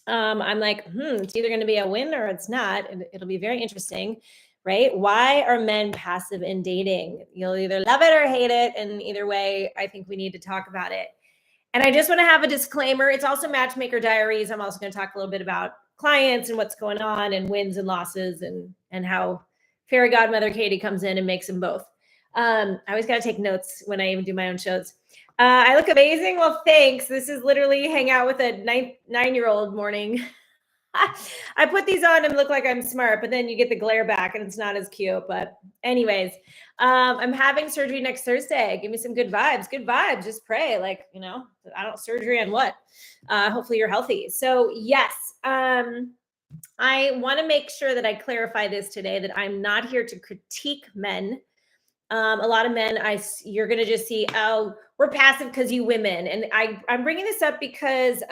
I'm like, it's either going to be a win or it's not. And it'll be very interesting, right? Why are men passive in dating? You'll either love it or hate it. And either way, I think we need to talk about it. And I just want to have a disclaimer. It's also Matchmaker Diaries. I'm also going to talk a little bit about clients and what's going on and wins and losses and how fairy godmother Katy comes in and makes them both. I always got to take notes when I even do my own shows. I look amazing. Well, thanks. This is literally hang out with a nine-year-old morning. I put these on and look like I'm smart, but then you get the glare back and it's not as cute. But anyways, I'm having surgery next Thursday. Give me some good vibes. Good vibes. Just pray. Like, I don't surgery on what? Hopefully you're healthy. So yes, I want to make sure that I clarify this today, that I'm not here to critique men. A lot of men, you're going to just see, oh, we're passive because you women. And I'm bringing this up because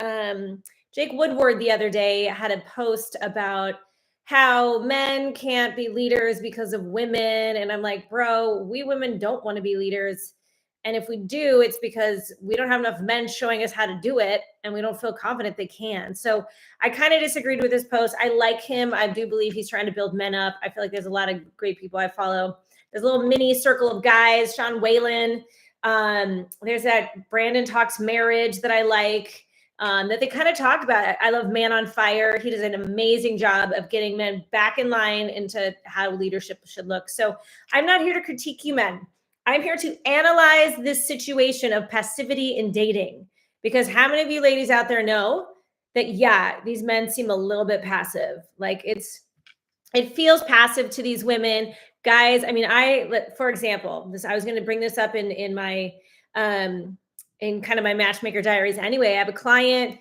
Jake Woodward the other day had a post about how men can't be leaders because of women. And I'm like, bro, we women don't want to be leaders. And if we do, it's because we don't have enough men showing us how to do it. And we don't feel confident they can. So I kind of disagreed with his post. I like him. I do believe he's trying to build men up. I feel like there's a lot of great people I follow. There's a little mini circle of guys, Sean Whalen. There's that Brandon Talks Marriage that I like, that they kind of talk about. I love Man on Fire. He does an amazing job of getting men back in line into how leadership should look. So I'm not here to critique you men. I'm here to analyze this situation of passivity in dating, because how many of you ladies out there know that, yeah, these men seem a little bit passive. Like it feels passive to these women. Guys, I mean, for example, I was going to bring this up in my, in kind of my Matchmaker Diaries anyway. I have a client,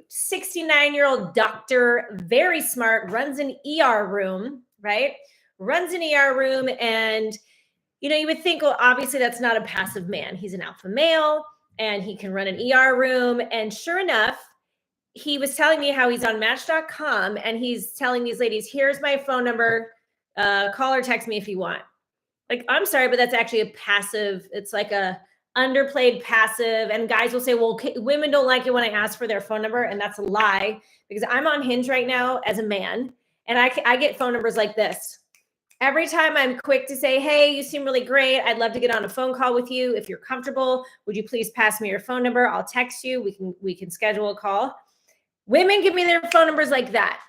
69-year-old doctor, very smart, runs an ER room, right? Runs an ER room. And, you would think, well, obviously that's not a passive man. He's an alpha male and he can run an ER room. And sure enough, he was telling me how he's on Match.com and he's telling these ladies, here's my phone number. Call or text me if you want. Like, I'm sorry, but that's actually a passive. It's like a underplayed passive. And guys will say, well, women don't like it when I ask for their phone number. And that's a lie, because I'm on Hinge right now as a man. And I get phone numbers like this. Every time I'm quick to say, hey, you seem really great. I'd love to get on a phone call with you. If you're comfortable, would you please pass me your phone number? I'll text you. We can schedule a call. Women give me their phone numbers like that.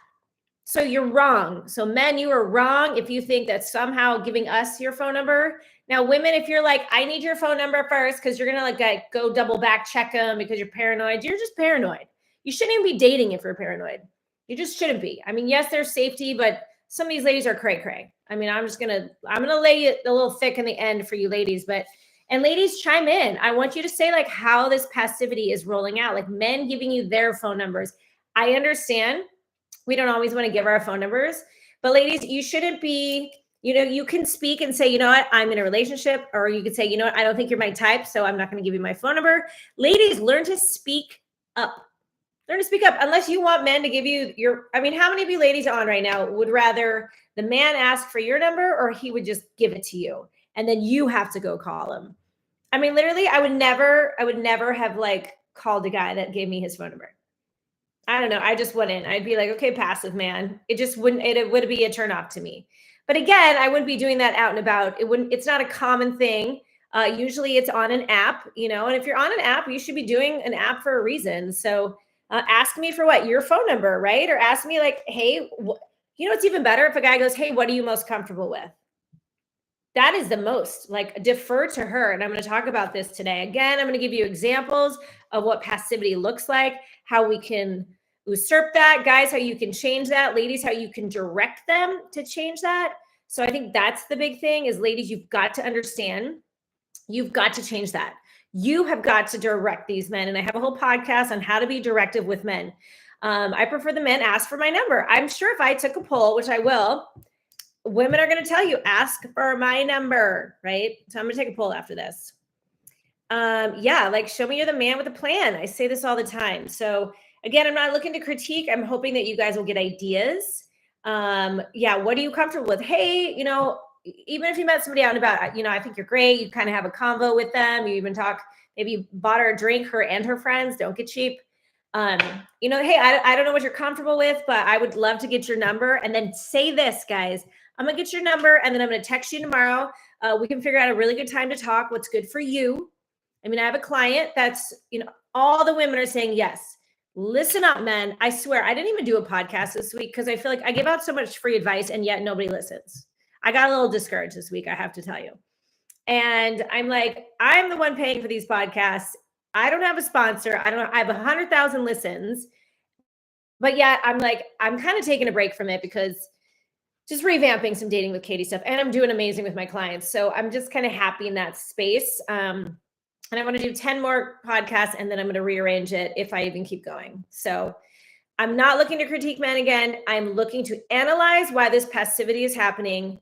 So you're wrong. So men, you are wrong if you think that somehow giving us your phone number. Now, women, if you're like, I need your phone number first because you're going to go double back check them because you're paranoid. You're just paranoid. You shouldn't even be dating if you're paranoid. You just shouldn't be. I mean, yes, there's safety, but some of these ladies are cray cray. I mean, I'm going to lay it a little thick in the end for you ladies, and ladies, chime in. I want you to say like how this passivity is rolling out, like men giving you their phone numbers. I understand we don't always want to give our phone numbers, but ladies, you shouldn't be, you can speak and say, you know what, I'm in a relationship, or you could say, you know what, I don't think you're my type, so I'm not going to give you my phone number. Ladies, learn to speak up. Learn to speak up, unless you want men to give you how many of you ladies on right now would rather the man ask for your number or he would just give it to you and then you have to go call him? I mean, literally, I would never have called a guy that gave me his phone number. I don't know. I just wouldn't. I'd be like, okay, passive man. It just wouldn't, it would be a turn off to me. But again, I wouldn't be doing that out and about. It's not a common thing. Usually it's on an app, and if you're on an app, you should be doing an app for a reason. So ask me for what? Your phone number, right? Or ask me like, hey, it's even better if a guy goes, hey, what are you most comfortable with? That is the most, defer to her. And I'm going to talk about this today. Again, I'm going to give you examples of what passivity looks like, how we can usurp that, guys, how you can change that, ladies, how you can direct them to change that. So I think that's the big thing is, ladies, you've got to understand, you've got to change that. You have got to direct these men. And I have a whole podcast on how to be directive with men. I prefer the men ask for my number. I'm sure if I took a poll, which I will, women are going to tell you, ask for my number, right? So I'm going to take a poll after this. Show me you're the man with a plan. I say this all the time. So again, I'm not looking to critique. I'm hoping that you guys will get ideas. What are you comfortable with? Hey, even if you met somebody out and about, I think you're great. You kind of have a convo with them. You even talk, maybe you bought her a drink, her and her friends. Don't get cheap. Hey, I don't know what you're comfortable with, but I would love to get your number. And then say this, guys, I'm going to get your number and then I'm going to text you tomorrow. We can figure out a really good time to talk. What's good for you. I mean, I have a client that's, all the women are saying yes. Listen up, men. I swear, I didn't even do a podcast this week because I feel like I give out so much free advice and yet nobody listens. I got a little discouraged this week, I have to tell you. And I'm like, I'm the one paying for these podcasts. I don't have a sponsor. I have 100,000 listens, but yet I'm like, I'm kind of taking a break from it because just revamping some dating with Katy stuff. And I'm doing amazing with my clients. So I'm just kind of happy in that space. And I want to do 10 more podcasts and then I'm going to rearrange it if I even keep going. So I'm not looking to critique men again. I'm looking to analyze why this passivity is happening,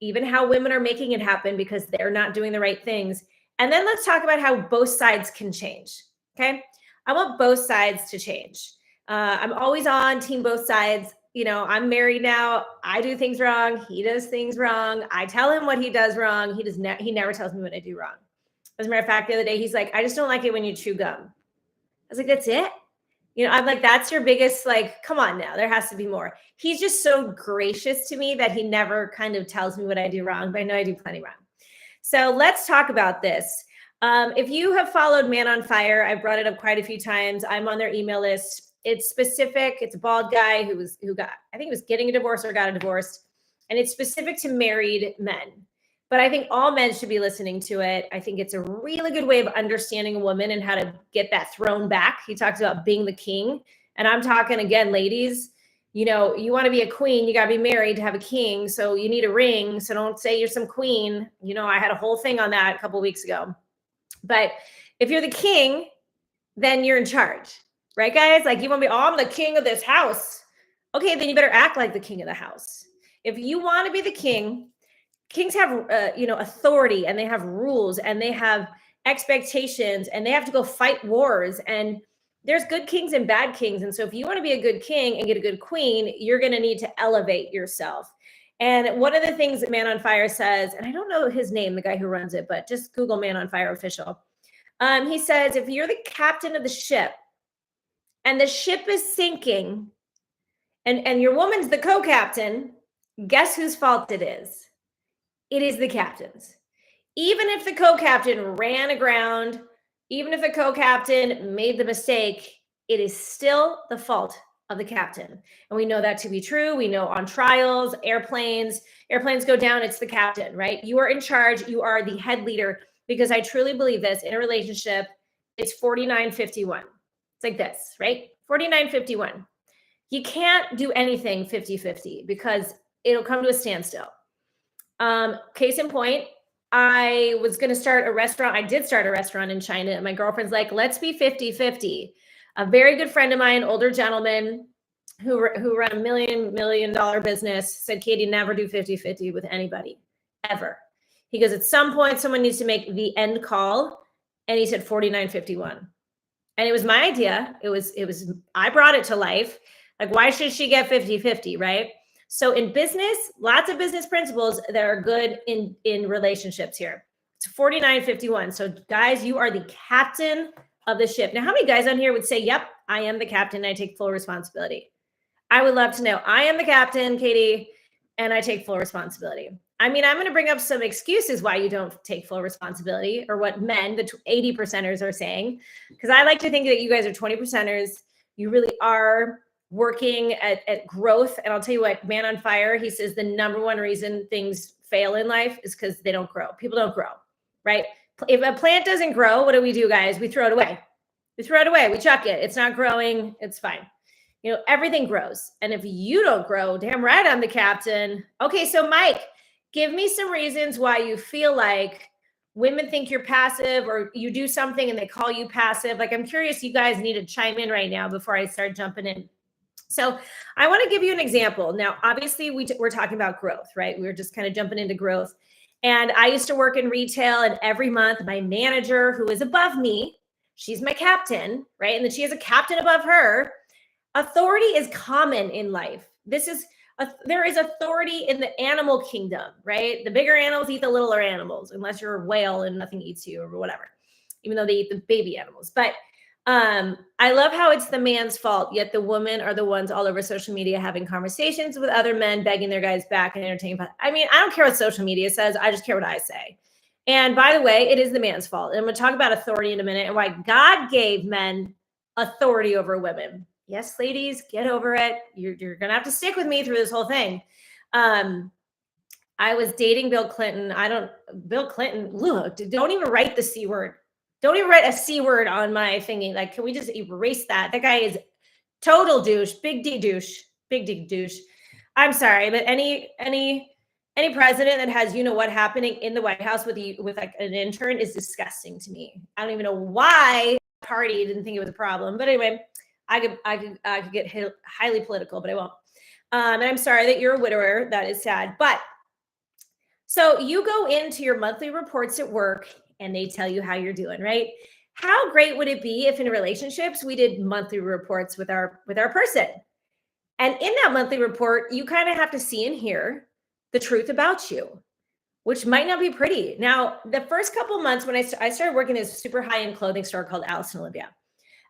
even how women are making it happen because they're not doing the right things. And then let's talk about how both sides can change. Okay. I want both sides to change. I'm always on team both sides. I'm married now. I do things wrong. He does things wrong. I tell him what he does wrong. He never tells me what I do wrong. As a matter of fact, the other day, he's like, I just don't like it when you chew gum. I was like, that's it? I'm like, that's your biggest, come on now, there has to be more. He's just so gracious to me that he never kind of tells me what I do wrong, but I know I do plenty wrong. So let's talk about this. If you have followed Man on Fire, I've brought it up quite a few times. I'm on their email list. It's specific. It's a bald guy who got, I think he was getting a divorce or got a divorce. And it's specific to married men. But I think all men should be listening to it. I think it's a really good way of understanding a woman and how to get that throne back. He talks about being the king. And I'm talking again, ladies, you want to be a queen, you got to be married to have a king. So you need a ring. So don't say you're some queen. I had a whole thing on that a couple of weeks ago. But if you're the king, then you're in charge, right, guys? Like you want to be, I'm the king of this house. Okay, then you better act like the king of the house. If you want to be the king, kings have, authority and they have rules and they have expectations and they have to go fight wars. And there's good kings and bad kings. And so if you want to be a good king and get a good queen, you're going to need to elevate yourself. And one of the things that Man on Fire says, and I don't know his name, the guy who runs it, but just Google Man on Fire official. He says, if you're the captain of the ship and the ship is sinking and your woman's the co-captain, guess whose fault it is? It is the captain's. Even if the co-captain ran aground, even if the co-captain made the mistake, it is still the fault of the captain. And we know that to be true. We know on trials, airplanes go down, it's the captain, right? You are in charge. You are the head leader, because I truly believe this in a relationship, it's 49-51. It's like this, right? 49-51. You can't do anything 50-50 because it'll come to a standstill. Case in point, I was going to start a restaurant. I did start a restaurant in China. And my girlfriend's like, let's be 50-50. A very good friend of mine, older gentleman who ran $1 million business, said, Katy, never do 50-50 with anybody, ever. He goes, at some point, someone needs to make the end call. And he said 49-51. And it was my idea. I brought it to life. Like, why should she get 50-50, right? So in business, lots of business principles that are good in relationships here. It's 49-51. So guys, you are the captain of the ship. Now, how many guys on here would say, yep, I am the captain. I take full responsibility? I would love to know. I am the captain, Katy, and I take full responsibility. I mean, I'm going to bring up some excuses why you don't take full responsibility, or what men, the 80%ers, are saying, because I like to think that you guys are 20%ers. You really are working at growth. And I'll tell you what, Man on Fire, he says the number one reason things fail in life is because they don't grow. People don't grow, right? If a plant doesn't grow, what do we do, guys? We throw it away. We throw it away. We chuck it. It's not growing. It's fine. Everything grows. And if you don't grow, damn right, I'm the captain. Okay, so Mike, give me some reasons why you feel like women think you're passive, or you do something and they call you passive. Like, I'm curious, you guys need to chime in right now before I start jumping in. So I want to give you an example. Now, obviously, we're talking about growth, right? We're just kind of jumping into growth. And I used to work in retail, and every month my manager, who is above me, she's my captain, right? And then she has a captain above her. Authority is common in life. There is authority in the animal kingdom, right? The bigger animals eat the littler animals, unless you're a whale and nothing eats you or whatever, even though they eat the baby animals. But I love how it's the man's fault, yet the women are the ones all over social media having conversations with other men, begging their guys back and entertaining. I mean, I don't care what social media says. I just care what I say. And by the way, it is the man's fault. And I'm going to talk about authority in a minute and why God gave men authority over women. Yes, ladies, get over it. You're going to have to stick with me through this whole thing. I was dating Bill Clinton. Bill Clinton, look, don't even write the C word. Don't even write a C word on my thingy. Like, can we just erase that? That guy is total douche, big D douche, big D douche. I'm sorry, but any president that has, you know what, happening in the White House with like an intern is disgusting to me. I don't even know why the party didn't think it was a problem. But anyway, I could get highly political, but I won't. And I'm sorry that you're a widower. That is sad. But so you go into your monthly reports at work and they tell you how you're doing, right? How great would it be if in relationships we did monthly reports with our person? And in that monthly report, you kind of have to see and hear the truth about you, which might not be pretty. Now, the first couple of months when I started working in this super high-end clothing store called Alice and Olivia,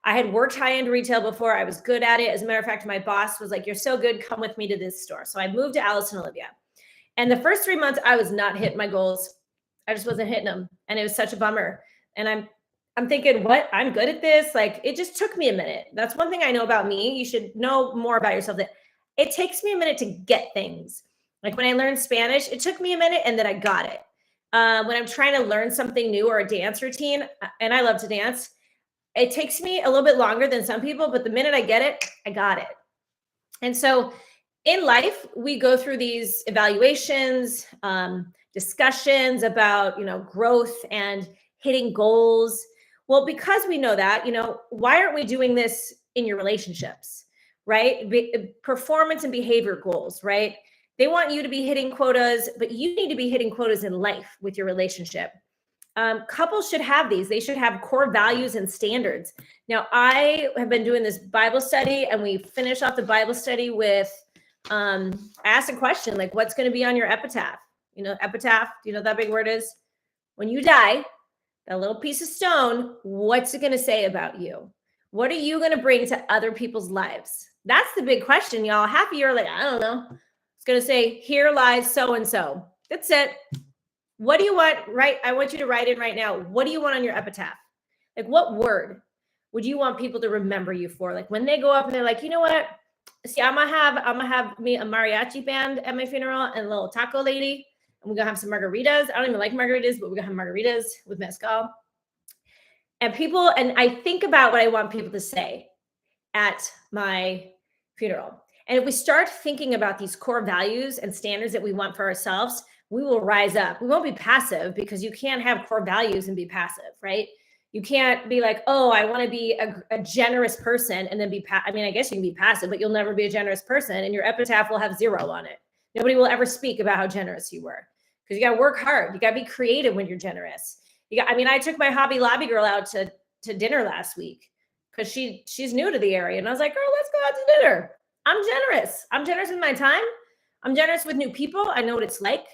I had worked high-end retail before. I was good at it. As a matter of fact, my boss was like, "You're so good, come with me to this store." So I moved to Alice and Olivia. And the first 3 months, I was not hitting my goals. I just wasn't hitting them. And it was such a bummer. And I'm thinking, what? I'm good at this. Like, it just took me a minute. That's one thing I know about me. You should know more about yourself, that it takes me a minute to get things. Like when I learned Spanish, it took me a minute and then I got it. When I'm trying to learn something new or a dance routine, and I love to dance, it takes me a little bit longer than some people, but the minute I get it, I got it. And so in life, we go through these evaluations, discussions about, growth and hitting goals. Well, because we know that, why aren't we doing this in your relationships, right? Performance and behavior goals, right? They want you to be hitting quotas, but you need to be hitting quotas in life with your relationship. Couples should have these. They should have core values and standards. Now, I have been doing this Bible study, and we finished off the Bible study with, I asked a question, like, what's going to be on your epitaph? Epitaph, do you know what that big word is? When you die, that little piece of stone, what's it going to say about you? What are you going to bring to other people's lives? That's the big question, y'all. Half a year later, I don't know. It's going to say, here lies so-and-so. That's it. What do you want? Right? I want you to write in right now. What do you want on your epitaph? Like, what word would you want people to remember you for? Like when they go up and they're like, you know what? See, I'm gonna have me a mariachi band at my funeral and a little taco lady. And we're gonna have some margaritas. I don't even like margaritas, but we're gonna have margaritas with mezcal. And I think about what I want people to say at my funeral. And if we start thinking about these core values and standards that we want for ourselves, we will rise up. We won't be passive, because you can't have core values and be passive, right? You can't be like, oh, I want to be a generous person and then I guess you can be passive, but you'll never be a generous person, and your epitaph will have 0 on it. Nobody will ever speak about how generous you were, because you got to work hard. You got to be creative when you're generous. I took my Hobby Lobby girl out to dinner last week because she's new to the area. And I was like, girl, let's go out to dinner. I'm generous. I'm generous with my time. I'm generous with new people. I know what it's like.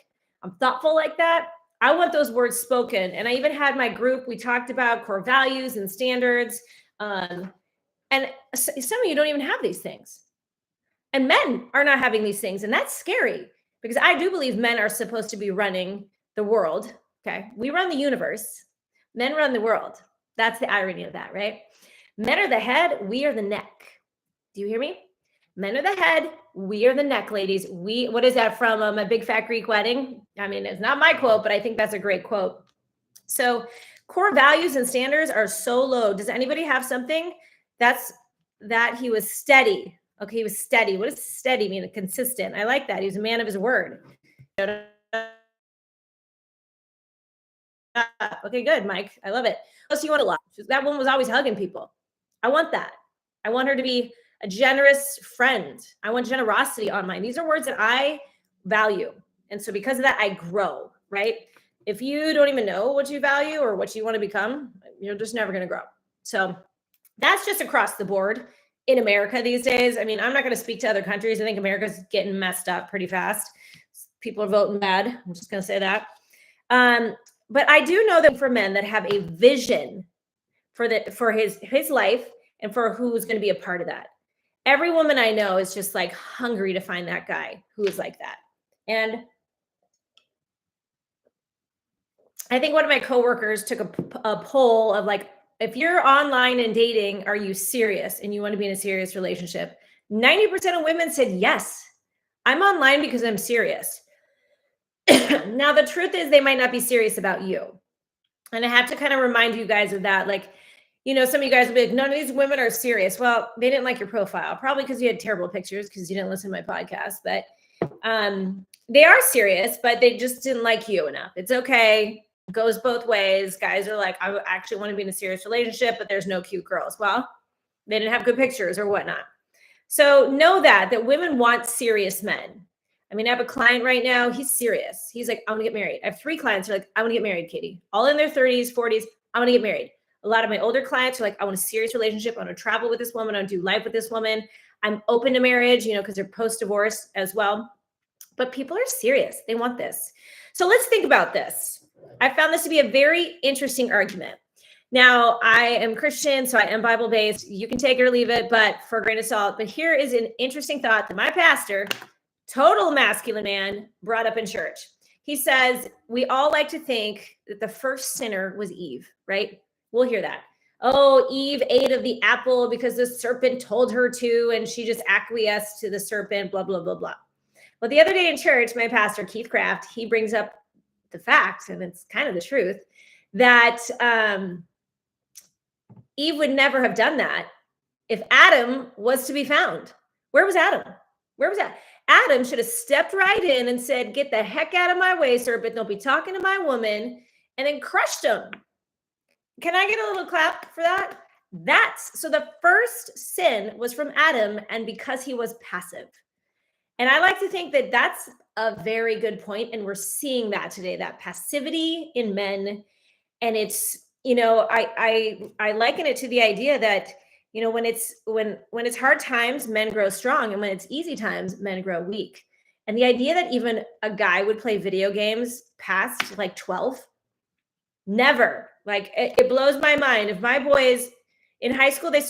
I'm thoughtful like that. I want those words spoken. And I even had my group, we talked about core values and standards. And some of you don't even have these things. And men are not having these things. And that's scary, because I do believe men are supposed to be running the world. Okay. We run the universe. Men run the world. That's the irony of that, right? Men are the head. We are the neck. Do you hear me? Men are the head. We are the neck, ladies. What is that from A Big Fat Greek Wedding? I mean, it's not my quote, but I think that's a great quote. So core values and standards are so low. Does anybody have something that he was steady? Okay, he was steady. What does steady mean? Consistent. I like that. He was a man of his word. Okay, good, Mike. I love it. Plus, you want a lot. That one was always hugging people. I want that. I want her to be a generous friend. I want generosity on mine. These are words that I value. And so because of that, I grow, right? If you don't even know what you value or what you want to become, you're just never going to grow. So that's just across the board in America these days. I mean, I'm not going to speak to other countries. I think America's getting messed up pretty fast. People are voting bad. I'm just going to say that. But I do know that for men that have a vision for his life and for who's going to be a part of that. Every woman I know is just like hungry to find that guy who is like that. And I think one of my coworkers took a poll of like, if you're online and dating, are you serious and you want to be in a serious relationship? 90% of women said yes. I'm online because I'm serious. Now, the truth is they might not be serious about you. And I have to kind of remind you guys of that. Like, you know, some of you guys will be like, none of these women are serious. Well, they didn't like your profile, probably because you had terrible pictures because you didn't listen to my podcast. But they are serious, but they just didn't like you enough. It's okay. It goes both ways. Guys are like, I actually want to be in a serious relationship, but there's no cute girls. Well, they didn't have good pictures or whatnot. So know that women want serious men. I mean, I have a client right now. He's serious. He's like, I want to get married. I have 3 clients who are like, I want to get married, Katy. All in their 30s, 40s. I want to get married. A lot of my older clients are like, I want a serious relationship. I want to travel with this woman. I want to do life with this woman. I'm open to marriage, you know, because they're post-divorce as well. But people are serious. They want this. So let's think about this. I found this to be a very interesting argument. Now, I am Christian, so I am Bible-based. You can take it or leave it, but for a grain of salt. But here is an interesting thought that my pastor, total masculine man, brought up in church. He says, we all like to think that the first sinner was Eve, right? We'll hear that. Oh, Eve ate of the apple because the serpent told her to, and she just acquiesced to the serpent, blah, blah, blah, blah. Well, the other day in church, my pastor, Keith Kraft, he brings up the fact, and it's kind of the truth, that Eve would never have done that if Adam was to be found. Where was Adam? Where was that? Adam should have stepped right in and said, get the heck out of my way, serpent. Don't be talking to my woman, and then crushed him. Can I get a little clap for that? So the first sin was from Adam, and because he was passive. And I like to think that that's a very good point, and we're seeing that today, that passivity in men. And it's, you know, I liken it to the idea that, you know, when it's hard times, men grow strong, and when it's easy times, men grow weak. And the idea that even a guy would play video games past like 12, never. Like it blows my mind. If my boys in high school, I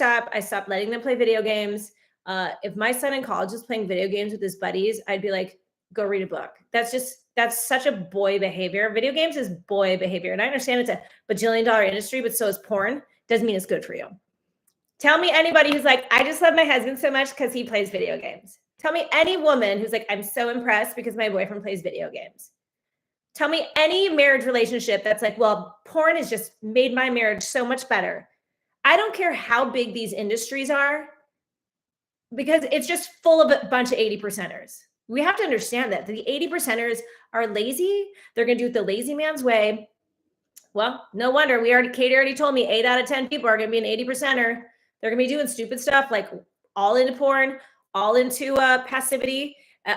stopped letting them play video games. If my son in college is playing video games with his buddies, I'd be like, go read a book. That's such a boy behavior. Video games is boy behavior. And I understand it's a bajillion-dollar industry, but so is porn. Doesn't mean it's good for you. Tell me anybody who's like, I just love my husband so much because he plays video games. Tell me any woman who's like, I'm so impressed because my boyfriend plays video games. Tell me any marriage relationship that's like, well, porn has just made my marriage so much better. I don't care how big these industries are, because it's just full of a bunch of 80%ers. We have to understand that the 80%ers are lazy. They're going to do it the lazy man's way. Well, no wonder. Katy already told me 8 out of 10 people are going to be an 80%er. They're going to be doing stupid stuff like all into porn, all into passivity,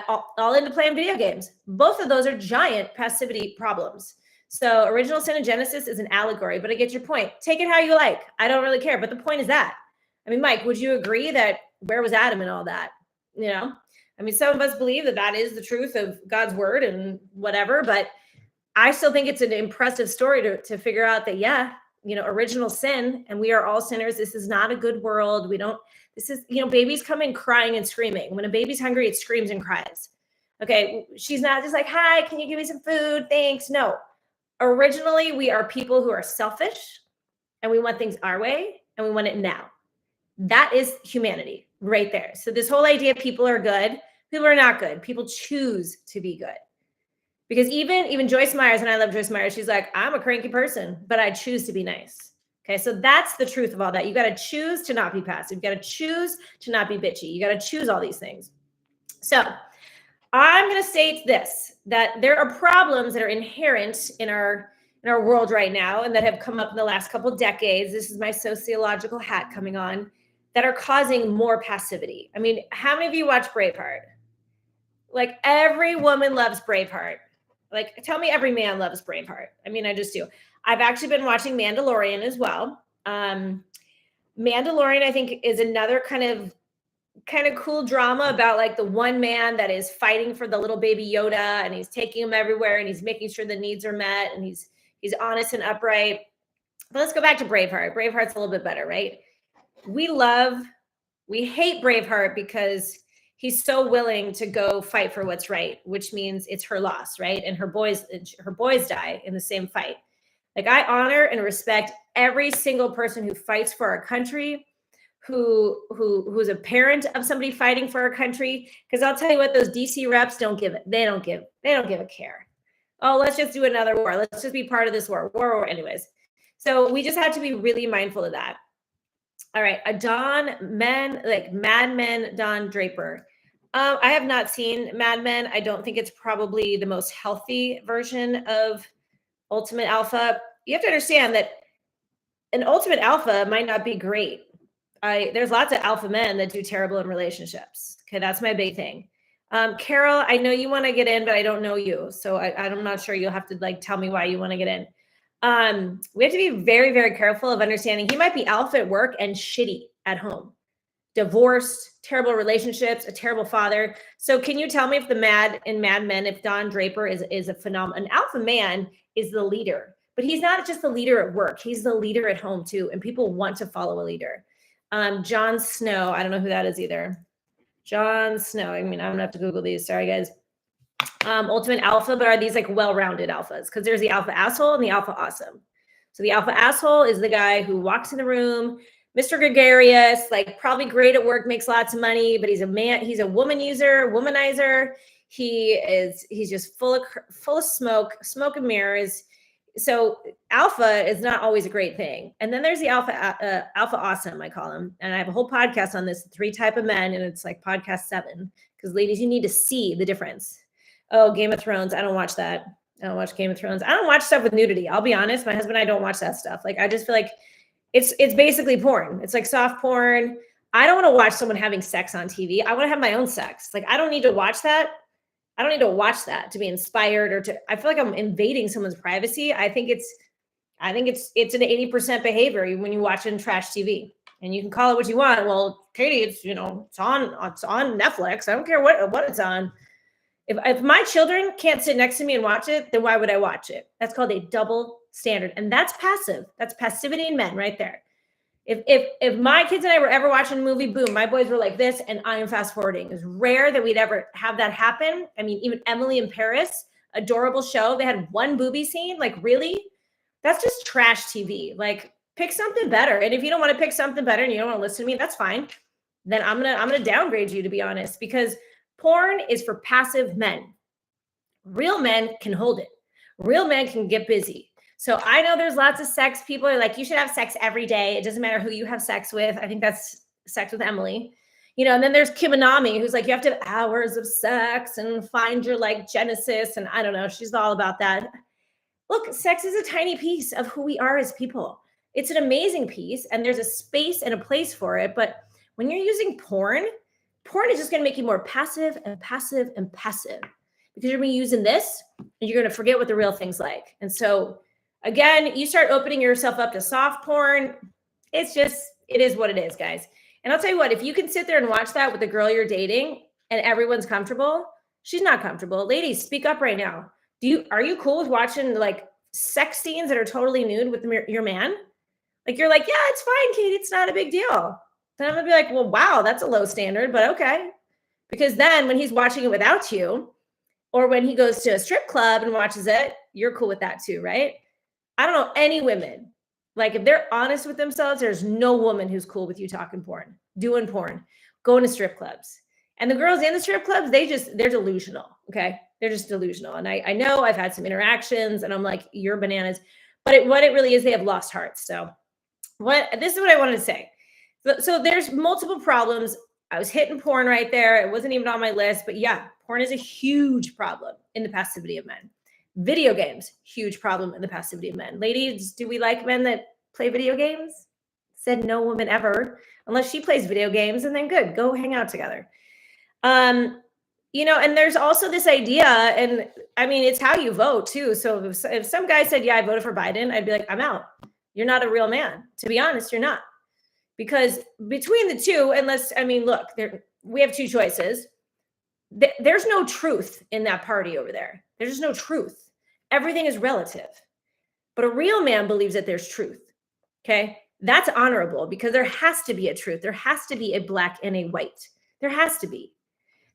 all into playing video games. Both of those are giant passivity problems. So original sin in Genesis is an allegory, but I get your point. Take it how you like. I don't really care. But the point is that, I mean, Mike, would you agree that where was Adam and all that? You know, I mean, some of us believe that is the truth of God's word and whatever, but I still think it's an impressive story to figure out that, yeah, you know, original sin, and we are all sinners. This is not a good world. Babies come in crying and screaming. When a baby's hungry, it screams and cries. Okay. She's not just like, hi, can you give me some food? Thanks. No. Originally, we are people who are selfish, and we want things our way, and we want it now. That is humanity right there. So this whole idea of people are good, people are not good. People choose to be good. Because even Joyce Myers, and I love Joyce Myers, she's like, I'm a cranky person, but I choose to be nice. Okay, so that's the truth of all that. You got to choose to not be passive. You got to choose to not be bitchy. You got to choose all these things. So I'm going to state this, that there are problems that are inherent in our world right now and that have come up in the last couple of decades. This is my sociological hat coming on, that are causing more passivity. I mean, how many of you watch Braveheart? Like every woman loves Braveheart. Like, tell me every man loves Braveheart. I mean, I just do. I've actually been watching Mandalorian as well. Mandalorian, I think, is another kind of cool drama about like the one man that is fighting for the little baby Yoda, and he's taking him everywhere, and he's making sure the needs are met, and he's honest and upright. But let's go back to Braveheart. Braveheart's a little bit better, right? We hate Braveheart because he's so willing to go fight for what's right, which means it's her loss, right? And her boys die in the same fight. Like, I honor and respect every single person who fights for our country, who's a parent of somebody fighting for our country. Because I'll tell you what, those DC reps don't give a care. Oh, let's just do another war. Let's just be part of this war. Anyways. So we just have to be really mindful of that. All right, Mad Men, Don Draper. I have not seen Mad Men. I don't think it's probably the most healthy version of Ultimate Alpha. You have to understand that an Ultimate Alpha might not be great. There's lots of alpha men that do terrible in relationships. Okay, that's my big thing. Carol, I know you want to get in, but I don't know you, so I'm not sure. You'll have to like tell me why you want to get in. We have to be very, very careful of understanding he might be alpha at work and shitty at home. Divorced, terrible relationships, a terrible father. So can you tell me if Mad Men, if Don Draper is a phenomenon? An alpha man is the leader, but he's not just the leader at work. He's the leader at home too. And people want to follow a leader. Jon Snow, I don't know who that is either. Jon Snow. I mean, I'm gonna have to Google these. Sorry, guys. Ultimate Alpha, but are these like well-rounded alphas? Because there's the alpha asshole and the alpha awesome. So the alpha asshole is the guy who walks in the room, Mr. Gregarious, like probably great at work, makes lots of money, but he's a womanizer. He's just full of smoke and mirrors. So alpha is not always a great thing. And then there's the alpha awesome, I call him. And I have a whole podcast on this 3 type of men, and it's like podcast 7, because ladies, you need to see the difference. Oh, Game of Thrones. I don't watch that. I don't watch Game of Thrones. I don't watch stuff with nudity. I'll be honest. My husband and I don't watch that stuff. Like, I just feel like it's basically porn. It's like soft porn. I don't want to watch someone having sex on TV. I want to have my own sex. Like, I don't need to watch that. I don't need to watch that to be inspired or I feel like I'm invading someone's privacy. I think it's an 80% behavior when you watch in trash TV, and you can call it what you want. Well, Katy, it's on Netflix. I don't care what it's on. If my children can't sit next to me and watch it, then why would I watch it? That's called a double standard. And that's passive. That's passivity in men right there. If my kids and I were ever watching a movie, boom, my boys were like this, and I am fast forwarding. It's rare that we'd ever have that happen. I mean, even Emily in Paris, adorable show. They had one booby scene. Like, really? That's just trash TV. Like, pick something better. And if you don't want to pick something better and you don't want to listen to me, that's fine. Then I'm gonna downgrade you, to be honest, because porn is for passive men. Real men can hold it. Real men can get busy. So I know there's lots of sex. People are like, you should have sex every day. It doesn't matter who you have sex with. I think that's sex with Emily. And then there's Kim Anami, who's like, you have to have hours of sex and find your like Genesis. And I don't know. She's all about that. Look, sex is a tiny piece of who we are as people. It's an amazing piece, and there's a space and a place for it. But when you're using porn is just going to make you more passive and passive and passive, because you're going to be using this and you're going to forget what the real thing's like. And so again, you start opening yourself up to soft porn. It is what it is, guys. And I'll tell you what, if you can sit there and watch that with the girl you're dating and everyone's comfortable, she's not comfortable. Ladies, speak up right now. Are you cool with watching like sex scenes that are totally nude with your man? Like, you're like, yeah, it's fine, Katy. It's not a big deal. Then I'm gonna be like, well, wow, that's a low standard, but okay. Because then when he's watching it without you, or when he goes to a strip club and watches it, you're cool with that too, right? I don't know any women. Like, if they're honest with themselves, there's no woman who's cool with you talking porn, doing porn, going to strip clubs. And the girls in the strip clubs, they're delusional. Okay. They're just delusional. And I know I've had some interactions and I'm like, you're bananas. But what it really is, they have lost hearts. So this is what I wanted to say. So there's multiple problems. I was hitting porn right there. It wasn't even on my list, but yeah, porn is a huge problem in the passivity of men. Video games, huge problem in the passivity of men. Ladies, do we like men that play video games? Said no woman ever, unless she plays video games, and then good, go hang out together. And there's also this idea, and I mean, it's how you vote too. So if some guy said, yeah, I voted for Biden, I'd be like, I'm out. You're not a real man. To be honest, you're not. Because between the two, we have two choices. There's no truth in that party over there. There's just no truth. Everything is relative. But a real man believes that there's truth. Okay. That's honorable because there has to be a truth. There has to be a black and a white. There has to be.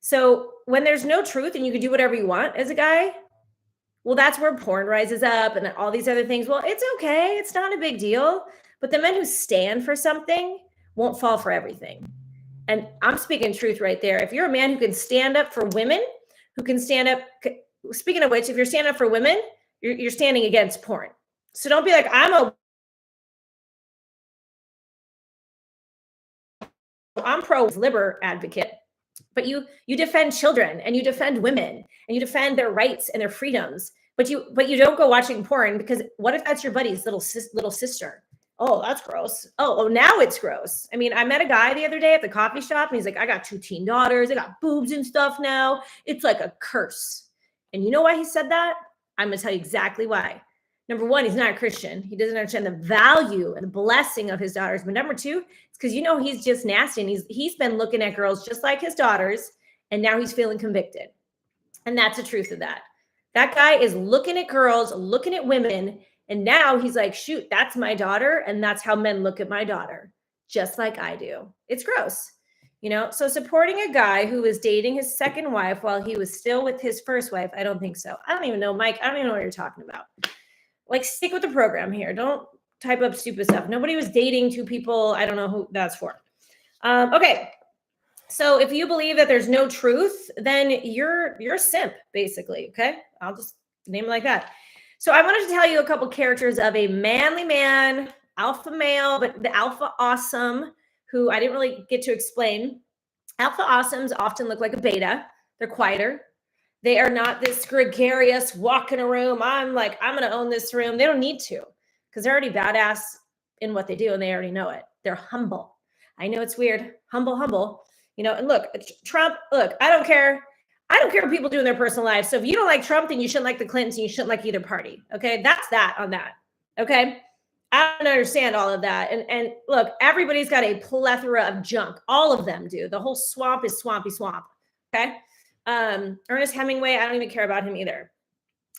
So when there's no truth and you can do whatever you want as a guy, well, that's where porn rises up and all these other things. Well, it's okay. It's not a big deal. But the men who stand for something won't fall for everything. And I'm speaking truth right there. If you're a man who can stand up for women, who can stand up, speaking of which, if you're standing up for women, you're standing against porn. So don't be like, I'm pro-liber advocate, but you defend children and you defend women and you defend their rights and their freedoms, but you don't go watching porn, because what if that's your buddy's little sister? Oh, that's gross. Oh, now it's gross. I mean, I met a guy the other day at the coffee shop and he's like, I got 2 teen daughters. I got boobs and stuff now. It's like a curse. And you know why he said that? I'm going to tell you exactly why. Number one, he's not a Christian. He doesn't understand the value and blessing of his daughters. But number two, it's because, he's just nasty. And he's been looking at girls just like his daughters. And now he's feeling convicted. And that's the truth of that. That guy is looking at girls, looking at women. And now he's like, shoot, that's my daughter. And that's how men look at my daughter, just like I do. It's gross. So supporting a guy who was dating his second wife while he was still with his first wife, I don't think so. I don't even know, Mike. I don't even know what you're talking about. Like, stick with the program here. Don't type up stupid stuff. Nobody was dating 2 people. I don't know who that's for. Okay. So if you believe that there's no truth, then you're a simp, basically. Okay. I'll just name it like that. So I wanted to tell you a couple characters of a manly man, alpha male, but the alpha awesome, who I didn't really get to explain. Alpha awesomes often look like a beta. They're quieter. They are not this gregarious walk in a room. I'm going to own this room. They don't need to, because they're already badass in what they do and they already know it. They're humble. I know it's weird. Humble. And look, Trump, I don't care. I don't care what people do in their personal lives. So if you don't like Trump, then you shouldn't like the Clintons. And you shouldn't like either party. Okay. That's that on that. Okay. I don't understand all of that. And look, everybody's got a plethora of junk. All of them do. The whole swamp is swampy swamp. Okay. Ernest Hemingway, I don't even care about him either.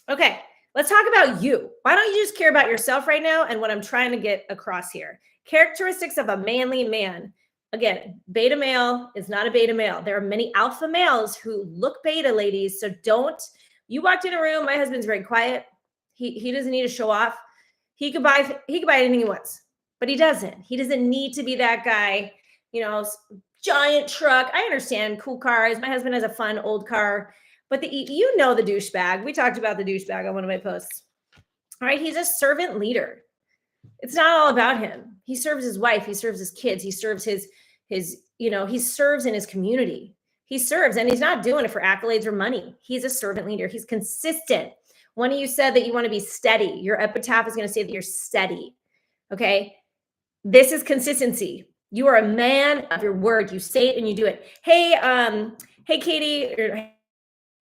Okay, let's talk about you. Why don't you just care about yourself right now and what I'm trying to get across here? Characteristics of a manly man. Again, beta male is not a beta male. There are many alpha males who look beta, ladies. So you walked in a room, my husband's very quiet. He doesn't need to show off. He could buy anything he wants, but he doesn't. He doesn't need to be that guy, giant truck. I understand cool cars. My husband has a fun old car, but the douchebag. We talked about the douchebag on one of my posts. All right. He's a servant leader. It's not all about him. He serves his wife. He serves his kids. He serves he serves in his community. He serves, and he's not doing it for accolades or money. He's a servant leader. He's consistent. One of you said that you want to be steady. Your epitaph is going to say that you're steady. Okay. This is consistency. You are a man of your word. You say it and you do it. Hey, Katy.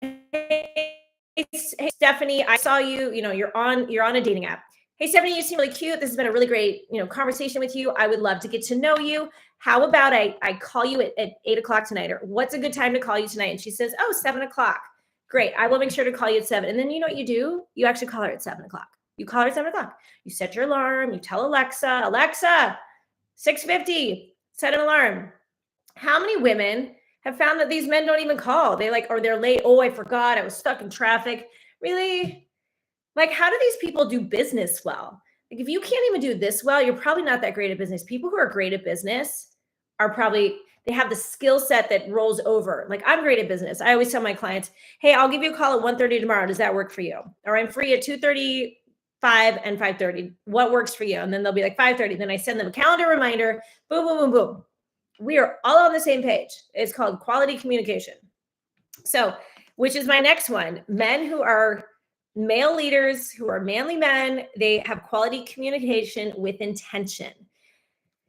Hey, Stephanie. I saw you. You're on a dating app. Hey, Stephanie, you seem really cute. This has been a really great, conversation with you. I would love to get to know you. How about I call you at 8:00 tonight? Or what's a good time to call you tonight? And she says, 7:00. Great. I will make sure to call you at 7. And then you know what you do? You actually call her at 7:00. You call her at 7:00. You set your alarm. You tell Alexa, 6:50, set an alarm. How many women have found that these men don't even call? They're late. Oh, I forgot. I was stuck in traffic. Really? How do these people do business well? If you can't even do this well, you're probably not that great at business. People who are great at business they have the skill set that rolls over. I'm great at business. I always tell my clients, hey, I'll give you a call at 1:30 tomorrow. Does that work for you? Or I'm free at 2:30. 5 and 5:30. What works for you? And then they'll be like 5:30. Then I send them a calendar reminder. Boom, boom, boom, boom. We are all on the same page. It's called quality communication. So, which is my next one. Men who are male leaders, who are manly men, they have quality communication with intention.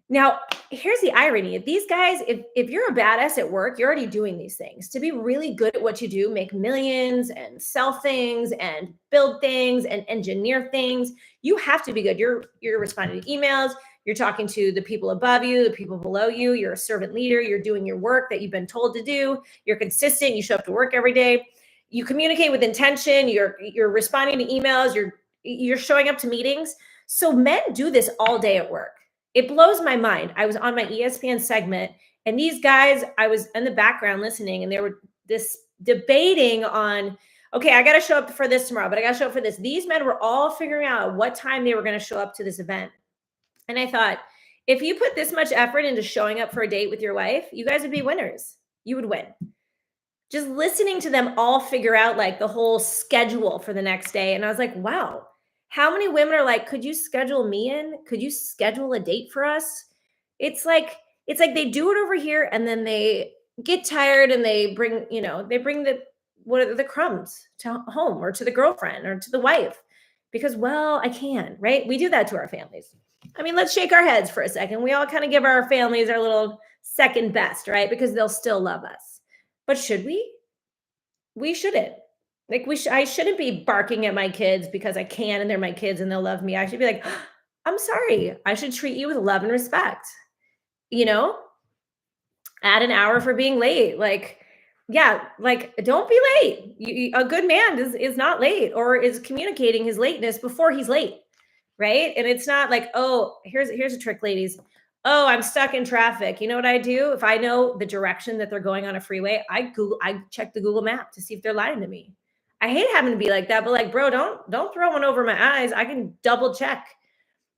Now, here's the irony. These guys, if you're a badass at work, you're already doing these things. To be really good at what you do, make millions and sell things and build things and engineer things, you have to be good. You're responding to emails. You're talking to the people above you, the people below you. You're a servant leader. You're doing your work that you've been told to do. You're consistent. You show up to work every day. You communicate with intention. You're responding to emails. You're showing up to meetings. So men do this all day at work. It blows my mind. I was on my ESPN segment, and these guys, I was in the background listening, and they were this debating on, okay, I got to show up for this tomorrow, but I got to show up for this. These men were all figuring out what time they were going to show up to this event. And I thought, if you put this much effort into showing up for a date with your wife, you guys would be winners. You would win. Just listening to them all figure out like the whole schedule for the next day. And I was like, wow, how many women are like, could you schedule me in? Could you schedule a date for us? It's like they do it over here and then they get tired and they bring, they bring the crumbs to home or to the girlfriend or to the wife because, well, I can, right? We do that to our families. I mean, let's shake our heads for a second. We all kind of give our families our little second best, right? Because they'll still love us. But should we? We shouldn't. Like I shouldn't be barking at my kids because I can and they're my kids and they'll love me. I should be like, I'm sorry. I should treat you with love and respect. Add an hour for being late. Don't be late. A good man is not late or is communicating his lateness before he's late, right? And it's not like, oh, here's a trick, ladies. Oh, I'm stuck in traffic. You know what I do? If I know the direction that they're going on a freeway, I check the Google map to see if they're lying to me. I hate having to be like that, but like, bro, don't throw one over my eyes. I can double check.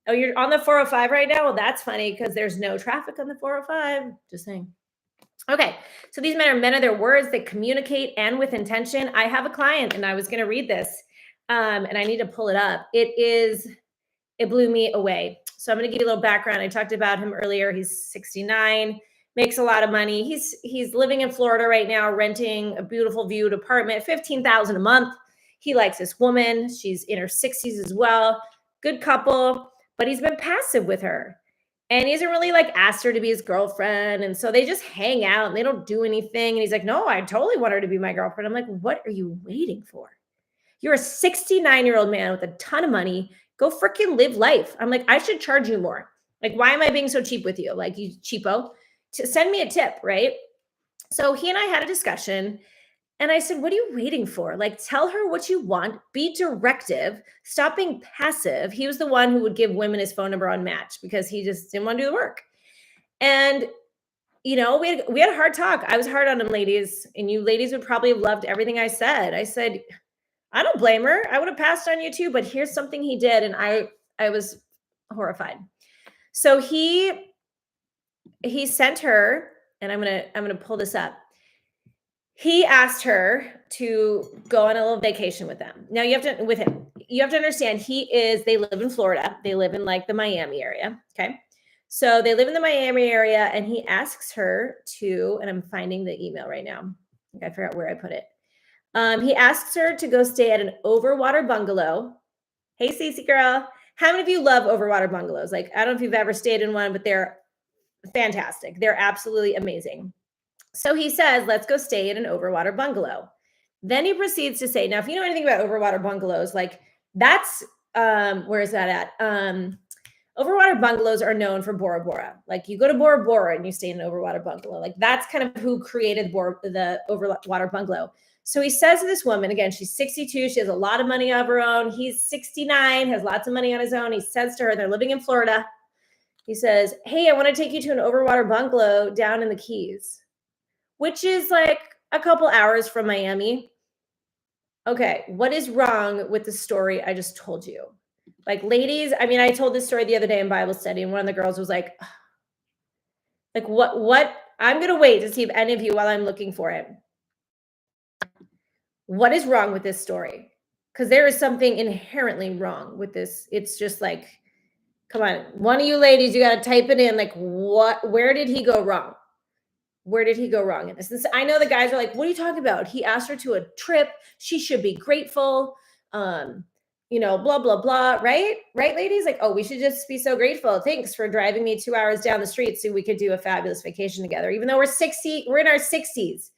Oh, you're on the 405 right now? Well, that's funny because there's no traffic on the 405. Just saying. Okay, so these men are men of their words. They communicate and with intention. I have a client, and I was going to read this, and I need to pull it up. It blew me away. So I'm going to give you a little background. I talked about him earlier. He's 69, makes a lot of money. He's living in Florida right now, renting a beautiful viewed apartment, $15,000 a month. He likes this woman. She's in her 60s as well. Good couple, but he's been passive with her. And he hasn't really like asked her to be his girlfriend. And so they just hang out and they don't do anything. And he's like, no, I totally want her to be my girlfriend. I'm like, what are you waiting for? You're a 69-year-old man with a ton of money. Go freaking live life. I'm like, I should charge you more. Like, why am I being so cheap with you? Like, you cheapo. Send me a tip, right? So he and I had a discussion. And I said, what are you waiting for? Like, tell her what you want. Be directive. Stop being passive. He was the one who would give women his phone number on Match because he just didn't want to do the work. And, we had a hard talk. I was hard on him, ladies. And you ladies would probably have loved everything I said. I said, I don't blame her. I would have passed on you too. But here's something he did. And I was horrified. So he sent her, and I'm going to pull this up. He asked her to go on a little vacation with them. Now you have to understand they live in Florida. They live in like the Miami area. Okay. So they live in the Miami area and he asks her to, and I'm finding the email right now. I think I forgot where I put it. He asks her to go stay at an overwater bungalow. Hey, Cece girl. How many of you love overwater bungalows? Like, I don't know if you've ever stayed in one, but they're fantastic. They're absolutely amazing. So he says, let's go stay in an overwater bungalow. Then he proceeds to say, now, if you know anything about overwater bungalows, like that's, where is that at? Overwater bungalows are known for Bora Bora. Like you go to Bora Bora and you stay in an overwater bungalow. Like that's kind of who created the overwater bungalow. So he says to this woman, again, she's 62. She has a lot of money of her own. He's 69, has lots of money on his own. He says to her, they're living in Florida. He says, hey, I want to take you to an overwater bungalow down in the Keys, which is like a couple hours from Miami. Okay, what is wrong with the story I just told you? Like, ladies, I mean, I told this story the other day in Bible study, and one of the girls was like, what? I'm going to wait to see if any of you, while I'm looking for it, what is wrong with this story? Because there is something inherently wrong with this. It's just like, come on, one of you ladies, you got to type it in. Like, where did he go wrong? Where did he go wrong in this? I know the guys are like, what are you talking about? He asked her to a trip. She should be grateful. Blah, blah, blah. Right? Right, ladies? Like, oh, we should just be so grateful. Thanks for driving me 2 hours down the street so we could do a fabulous vacation together. Even though we're in our 60s.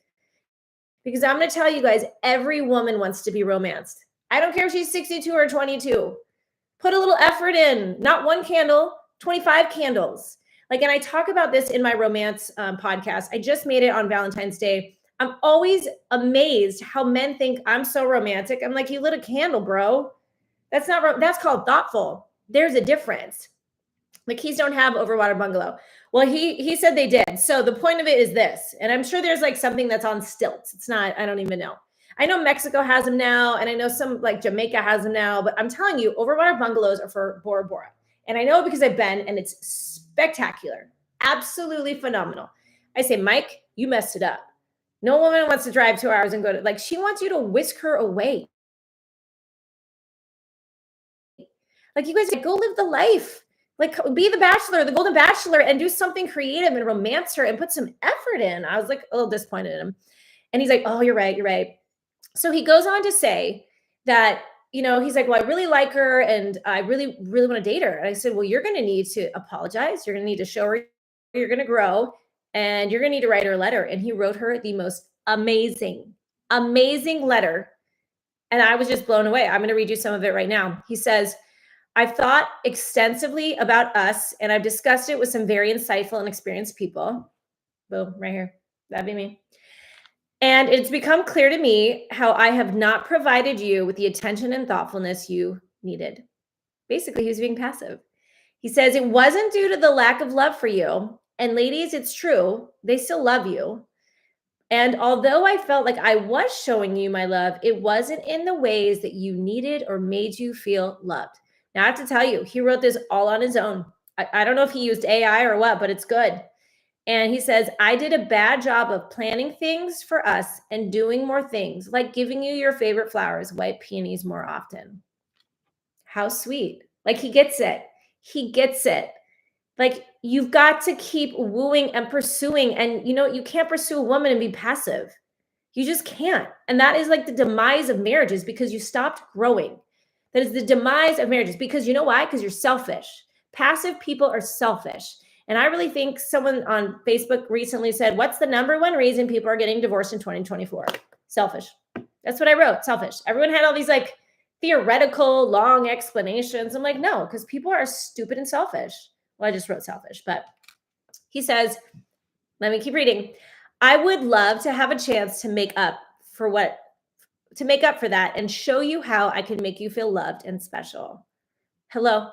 Because I'm going to tell you guys, every woman wants to be romanced. I don't care if she's 62 or 22. Put a little effort in. Not one candle, 25 candles. Like, and I talk about this in my romance podcast. I just made it on Valentine's Day. I'm always amazed how men think I'm so romantic. I'm like, you lit a candle, bro. That's called thoughtful. there's a difference. The Keys don't have overwater bungalow. Well, he said they did. So the point of it is this, and I'm sure there's like something that's on stilts. It's not, I don't even know. I know Mexico has them now, and I know some like Jamaica has them now, but I'm telling you, overwater bungalows are for Bora Bora. And I know because I've been, and it's spectacular, absolutely phenomenal. I say, Mike, you messed it up. No woman wants to drive 2 hours and go to, like, she wants you to whisk her away. Like, you guys go live the life. Like, be the Bachelor, the Golden Bachelor, and do something creative and romance her and put some effort in. I was like a little disappointed in him. And he's like, oh, you're right. You're right. So he goes on to say that, you know, he's like, well, I really like her and I really, really want to date her. And I said, well, you're going to need to apologize. You're going to need to show her you're going to grow, and you're going to need to write her a letter. And he wrote her the most amazing, amazing letter. And I was just blown away. I'm going to read you some of it right now. He says, I've thought extensively about us, and I've discussed it with some very insightful and experienced people. Boom, right here. That'd be me. And it's become clear to me how I have not provided you with the attention and thoughtfulness you needed. Basically, he was being passive. He says, it wasn't due to the lack of love for you. And ladies, it's true. They still love you. And although I felt like I was showing you my love, it wasn't in the ways that you needed or made you feel loved. Now, I have to tell you, he wrote this all on his own. I don't know if he used AI or what, but it's good. And he says, I did a bad job of planning things for us and doing more things, like giving you your favorite flowers, white peonies, more often. How sweet. Like, he gets it. He gets it. Like, you've got to keep wooing and pursuing. And, you know, you can't pursue a woman and be passive. You just can't. And that is like the demise of marriages, because you stopped growing. That is the demise of marriages, because you know why? Because you're selfish. Passive people are selfish. And I really think someone on Facebook recently said, what's the number one reason people are getting divorced in 2024? Selfish. That's what I wrote, selfish. Everyone had all these like theoretical, long explanations. I'm like, no, because people are stupid and selfish. Well, I just wrote selfish, but he says, let me keep reading. I would love to have a chance to make up for that and show you how I can make you feel loved and special. Hello.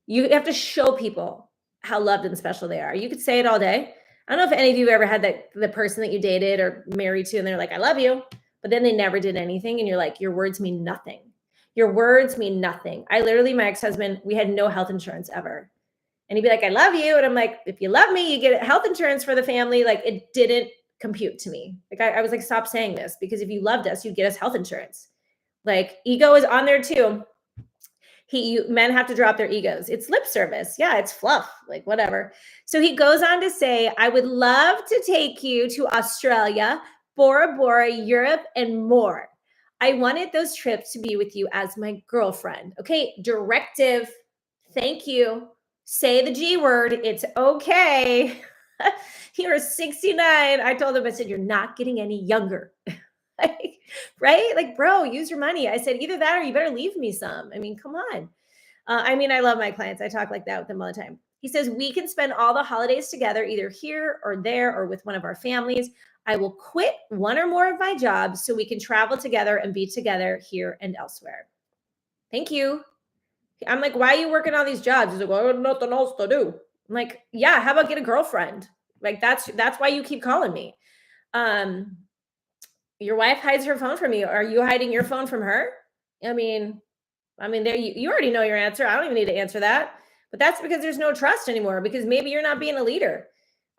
You have to show people how loved and special they are. You could say it all day. I don't know if any of you ever had the person that you dated or married to, and they're like, I love you, but then they never did anything. And you're like, your words mean nothing. Your words mean nothing. I literally, my ex-husband, we had no health insurance ever. And he'd be like, I love you. And I'm like, if you love me, you get health insurance for the family. Like, it didn't compute to me. Like, I was like, stop saying this, because if you loved us, you'd get us health insurance. Like, ego is on there too. Men have to drop their egos. It's lip service. Yeah, it's fluff, like whatever. So he goes on to say, I would love to take you to Australia, Bora Bora, Europe, and more. I wanted those trips to be with you as my girlfriend. Okay, directive. Thank you. Say the G word. It's okay. You're 69. I told him, I said, you're not getting any younger. Like, right? Like, bro, use your money. I said, either that or you better leave me some. I mean, come on. I mean, I love my clients. I talk like that with them all the time. He says, we can spend all the holidays together, either here or there or with one of our families. I will quit one or more of my jobs so we can travel together and be together here and elsewhere. Thank you. I'm like, why are you working all these jobs? He's like, well, I have nothing else to do. I'm like, yeah, how about get a girlfriend? Like, that's why you keep calling me. Your wife hides her phone from you. Are you hiding your phone from her? I mean, there you already know your answer. I don't even need to answer that. But that's because there's no trust anymore, because maybe you're not being a leader.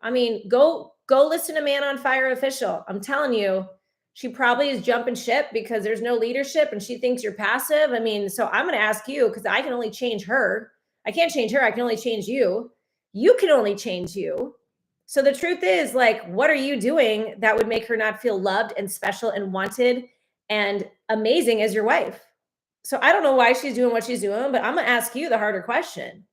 I mean, go listen to Man on Fire official. I'm telling you, she probably is jumping ship because there's no leadership and she thinks you're passive. I mean, so I'm going to ask you, because I can only change her. I can't change her. I can only change you. You can only change you. So the truth is, like, what are you doing that would make her not feel loved and special and wanted and amazing as your wife? So I don't know why she's doing what she's doing, but I'm going to ask you the harder question.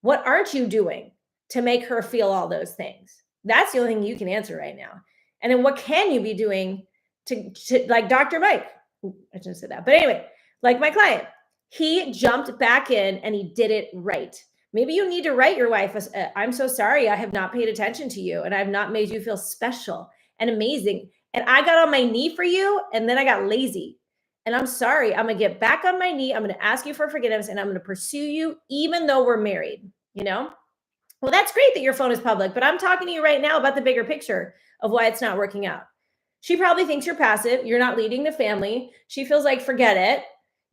What aren't you doing to make her feel all those things? That's the only thing you can answer right now. And then what can you be doing to like Dr. Mike? I shouldn't say that. But anyway, like my client, he jumped back in and he did it right. Maybe you need to write your wife, I'm so sorry I have not paid attention to you and I have not made you feel special and amazing. And I got on my knee for you and then I got lazy. And I'm sorry, I'm going to get back on my knee. I'm going to ask you for forgiveness and I'm going to pursue you even though we're married, you know? Well, that's great that your phone is public, but I'm talking to you right now about the bigger picture of why it's not working out. She probably thinks you're passive. You're not leading the family. She feels like, forget it.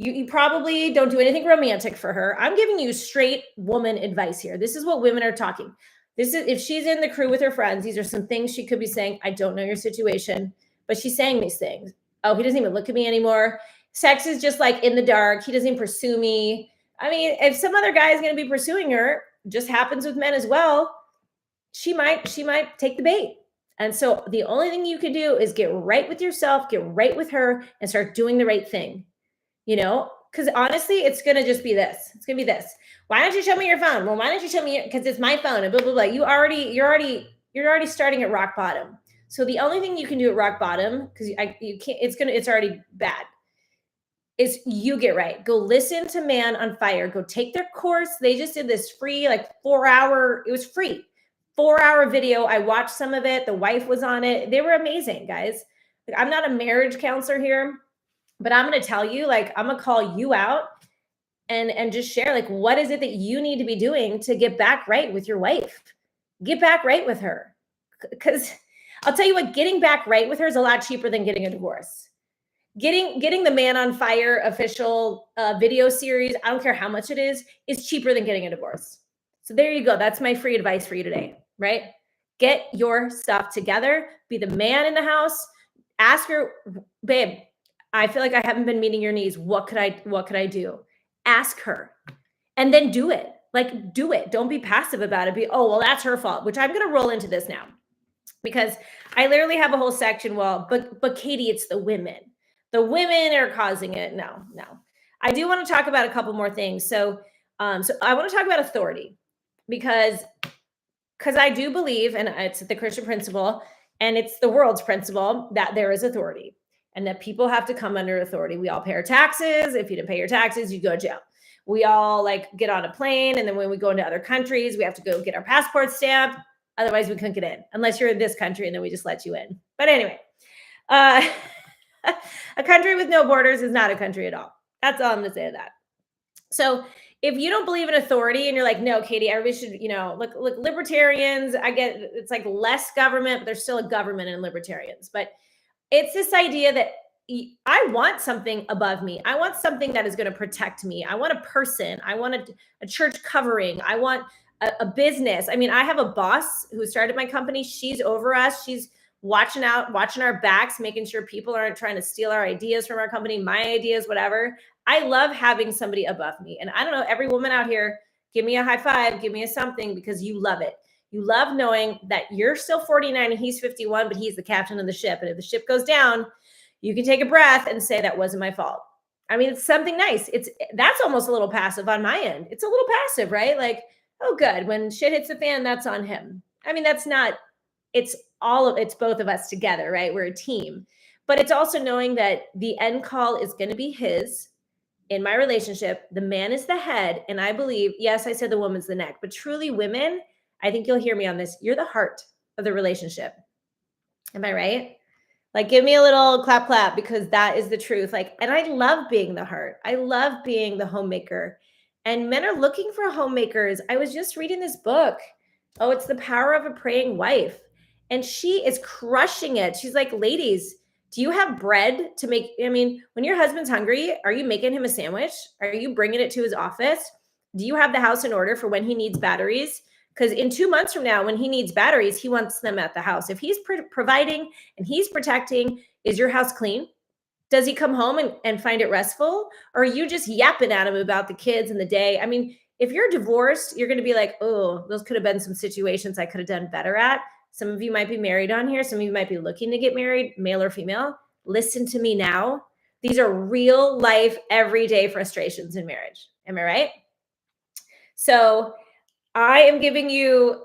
You probably don't do anything romantic for her. I'm giving you straight woman advice here. This is what women are talking. This is, if she's in the crew with her friends, these are some things she could be saying. I don't know your situation, but she's saying these things. Oh, he doesn't even look at me anymore. Sex is just like in the dark. He doesn't even pursue me. I mean, if some other guy is going to be pursuing her, just happens with men as well, she might take the bait. And so the only thing you can do is get right with yourself, get right with her, and start doing the right thing. You know, because honestly, it's gonna just be this. It's gonna be this. Why don't you show me your phone? Well, why don't you show me? Because it's my phone and blah blah blah. You're already starting at rock bottom. So the only thing you can do at rock bottom, because you can't, it's already bad, is you get right. Go listen to Man on Fire. Go take their course. They just did this free, like 4-hour, it was free, 4-hour video. I watched some of it. The wife was on it. They were amazing, guys. Like, I'm not a marriage counselor here, but I'm going to tell you, like, I'm going to call you out and just share, like, what is it that you need to be doing to get back right with your wife? Get back right with her. Because I'll tell you what, getting back right with her is a lot cheaper than getting a divorce. Getting the Man on Fire official video series, I don't care how much it is cheaper than getting a divorce. So there you go. That's my free advice for you today, right? Get your stuff together. Be the man in the house. Ask her, babe, I feel like I haven't been meeting your needs. What could I do? Ask her and then do it. Like, do it. Don't be passive about it. Oh, well, that's her fault, which I'm going to roll into this now because I literally have a whole section. Well, but Katy, it's the women. The women are causing it. No. I do want to talk about a couple more things. So I want to talk about authority because I do believe, and it's the Christian principle and it's the world's principle, that there is authority and that people have to come under authority. We all pay our taxes. If you didn't pay your taxes, you go to jail. We all like get on a plane. And then when we go into other countries, we have to go get our passport stamped. Otherwise we couldn't get in unless you're in this country and then we just let you in. But anyway, a country with no borders is not a country at all. That's all I'm going to say to that. So if you don't believe in authority and you're like, no, Katy, everybody should, look, libertarians, I get it's like less government, but there's still a government in libertarians. But it's this idea that I want something above me. I want something that is going to protect me. I want a person. I want a church covering. I want a business. I mean, I have a boss who started my company. She's over us. She's watching our backs, making sure people aren't trying to steal our ideas from our company, my ideas, whatever. I love having somebody above me. And I don't know, every woman out here, give me a high five, give me a something because you love it. You love knowing that you're still 49 and he's 51, but he's the captain of the ship. And if the ship goes down, you can take a breath and say, that wasn't my fault. I mean, it's something nice. That's almost a little passive on my end. It's a little passive, right? Like, oh, good. When shit hits the fan, that's on him. I mean, it's both of us together, right? We're a team. But it's also knowing that the end call is going to be his in my relationship. The man is the head. And I believe, yes, I said the woman's the neck, but truly women, I think you'll hear me on this. You're the heart of the relationship. Am I right? Like, give me a little clap, clap, because that is the truth. Like, and I love being the heart. I love being the homemaker. And men are looking for homemakers. I was just reading this book. Oh, it's The Power of a Praying Wife. And she is crushing it. She's like, ladies, do you have bread to make? I mean, when your husband's hungry, are you making him a sandwich? Are you bringing it to his office? Do you have the house in order for when he needs batteries? Because in 2 months from now, when he needs batteries, he wants them at the house. If he's providing and he's protecting, is your house clean? Does he come home and find it restful? Or are you just yapping at him about the kids and the day? I mean, if you're divorced, you're going to be like, oh, those could have been some situations I could have done better at. Some of you might be married on here. Some of you might be looking to get married, male or female. Listen to me now. These are real life, everyday frustrations in marriage. Am I right? So I am giving you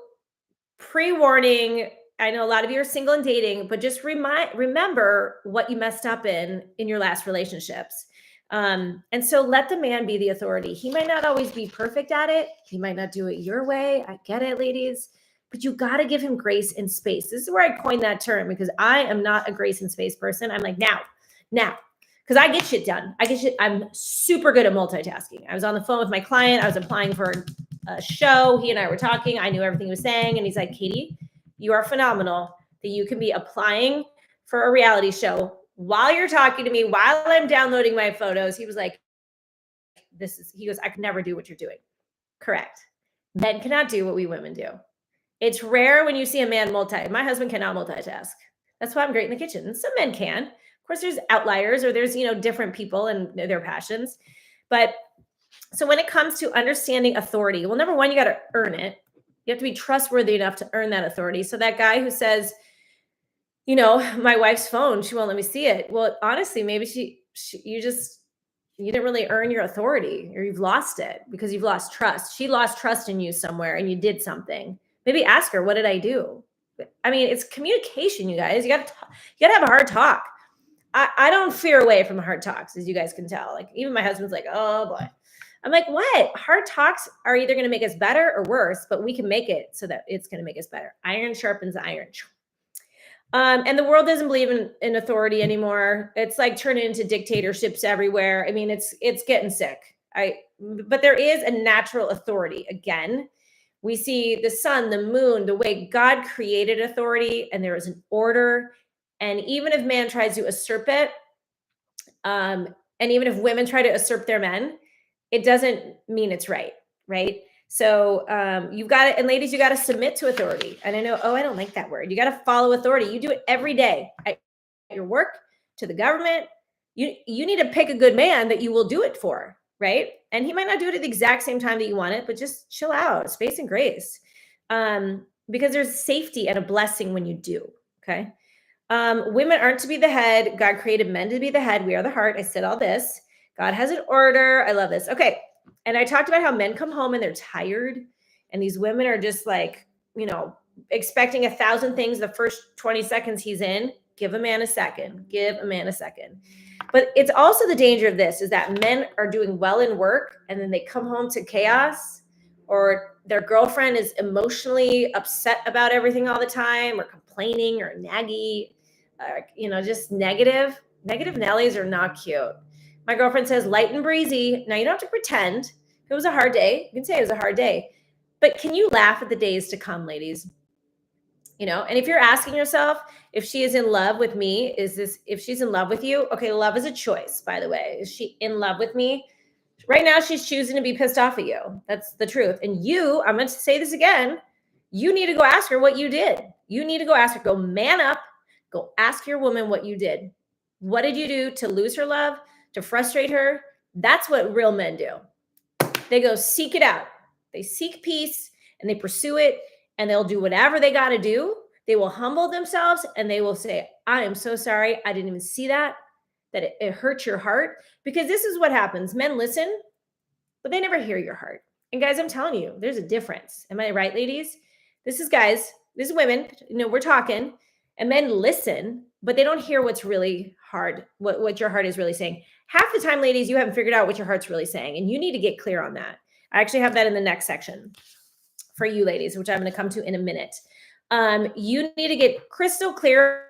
pre-warning. I know a lot of you are single and dating, but just remember what you messed up in your last relationships. And so let the man be the authority. He might not always be perfect at it. He might not do it your way. I get it, ladies. But you got to give him grace and space. This is where I coined that term because I am not a grace and space person. I'm like, now, because I get shit done. I'm super good at multitasking. I was on the phone with my client. I was applying for a show. He and I were talking. I knew everything he was saying. And he's like, Katy, you are phenomenal that you can be applying for a reality show while you're talking to me, while I'm downloading my photos. He was like, he goes, I could never do what you're doing. Correct. Men cannot do what we women do. It's rare when you see a man my husband cannot multitask. That's why I'm great in the kitchen. Some men can. Of course, there's outliers or there's, different people and their passions. But so when it comes to understanding authority, well, number one, you got to earn it. You have to be trustworthy enough to earn that authority. So that guy who says, my wife's phone, she won't let me see it. Well, honestly, maybe you didn't really earn your authority, or you've lost it because you've lost trust. She lost trust in you somewhere and you did something. Maybe ask her, what did I do? I mean, it's communication, you guys. You got to have a hard talk. I don't fear away from hard talks, as you guys can tell. Like, even my husband's like, oh boy. I'm like, what? Hard talks are either going to make us better or worse, but we can make it so that it's going to make us better. Iron sharpens iron. And the world doesn't believe in authority anymore. It's like turning into dictatorships everywhere. I mean, it's getting sick. But there is a natural authority. Again, we see the sun, the moon, the way God created authority, and there is an order. And even if man tries to usurp it, and even if women try to usurp their men, it doesn't mean it's right, right? So you've got to, and ladies, you got to submit to authority. And I know, I don't like that word. You got to follow authority. You do it every day at your work, to the government. You need to pick a good man that you will do it for, right? And he might not do it at the exact same time that you want it, but just chill out, space and grace. Because there's safety and a blessing when you do, okay? Women aren't to be the head. God created men to be the head. We are the heart. I said all this. God has an order. I love this. Okay. And I talked about how men come home and they're tired. And these women are just like, expecting 1,000 things the first 20 seconds he's in. Give a man a second. Give a man a second. But it's also the danger of this is that men are doing well in work and then they come home to chaos, or their girlfriend is emotionally upset about everything all the time, or complaining or naggy, just negative. Negative Nellies are not cute. My girlfriend says light and breezy. Now, you don't have to pretend. If it was a hard day, you can say it was a hard day. But can you laugh at the days to come, ladies? And if you're asking yourself if she is in love with me, if she's in love with you? Okay, love is a choice, by the way. Is she in love with me? Right now, she's choosing to be pissed off at you. That's the truth. And I'm going to say this again. You need to go ask her what you did. You need to go ask her. Go man up. Go ask your woman what you did. What did you do to lose her love, to frustrate her? That's what real men do. They go seek it out. They seek peace and they pursue it, and they'll do whatever they got to do. They will humble themselves and they will say, I am so sorry. I didn't even see that it hurts your heart. Because this is what happens. Men listen, but they never hear your heart. And guys, I'm telling you, there's a difference. Am I right, ladies? This is women, we're talking, and men listen, but they don't hear what's really hard, what your heart is really saying. Half the time, ladies, you haven't figured out what your heart's really saying, and you need to get clear on that. I actually have that in the next section for you ladies, which I'm going to come to in a minute. You need to get crystal clear.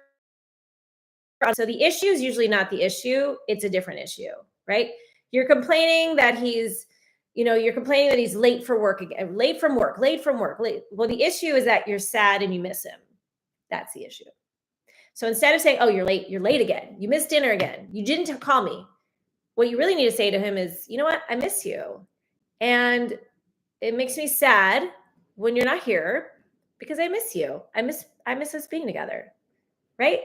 So the issue is usually not the issue. It's a different issue, right? You're complaining that he's late for work again, late from work. Well, the issue is that you're sad and you miss him. That's the issue. So instead of saying, oh, you're late again. You missed dinner again. You didn't call me. What you really need to say to him is, you know what? I miss you. And it makes me sad when you're not here because I miss you. I miss us being together, right?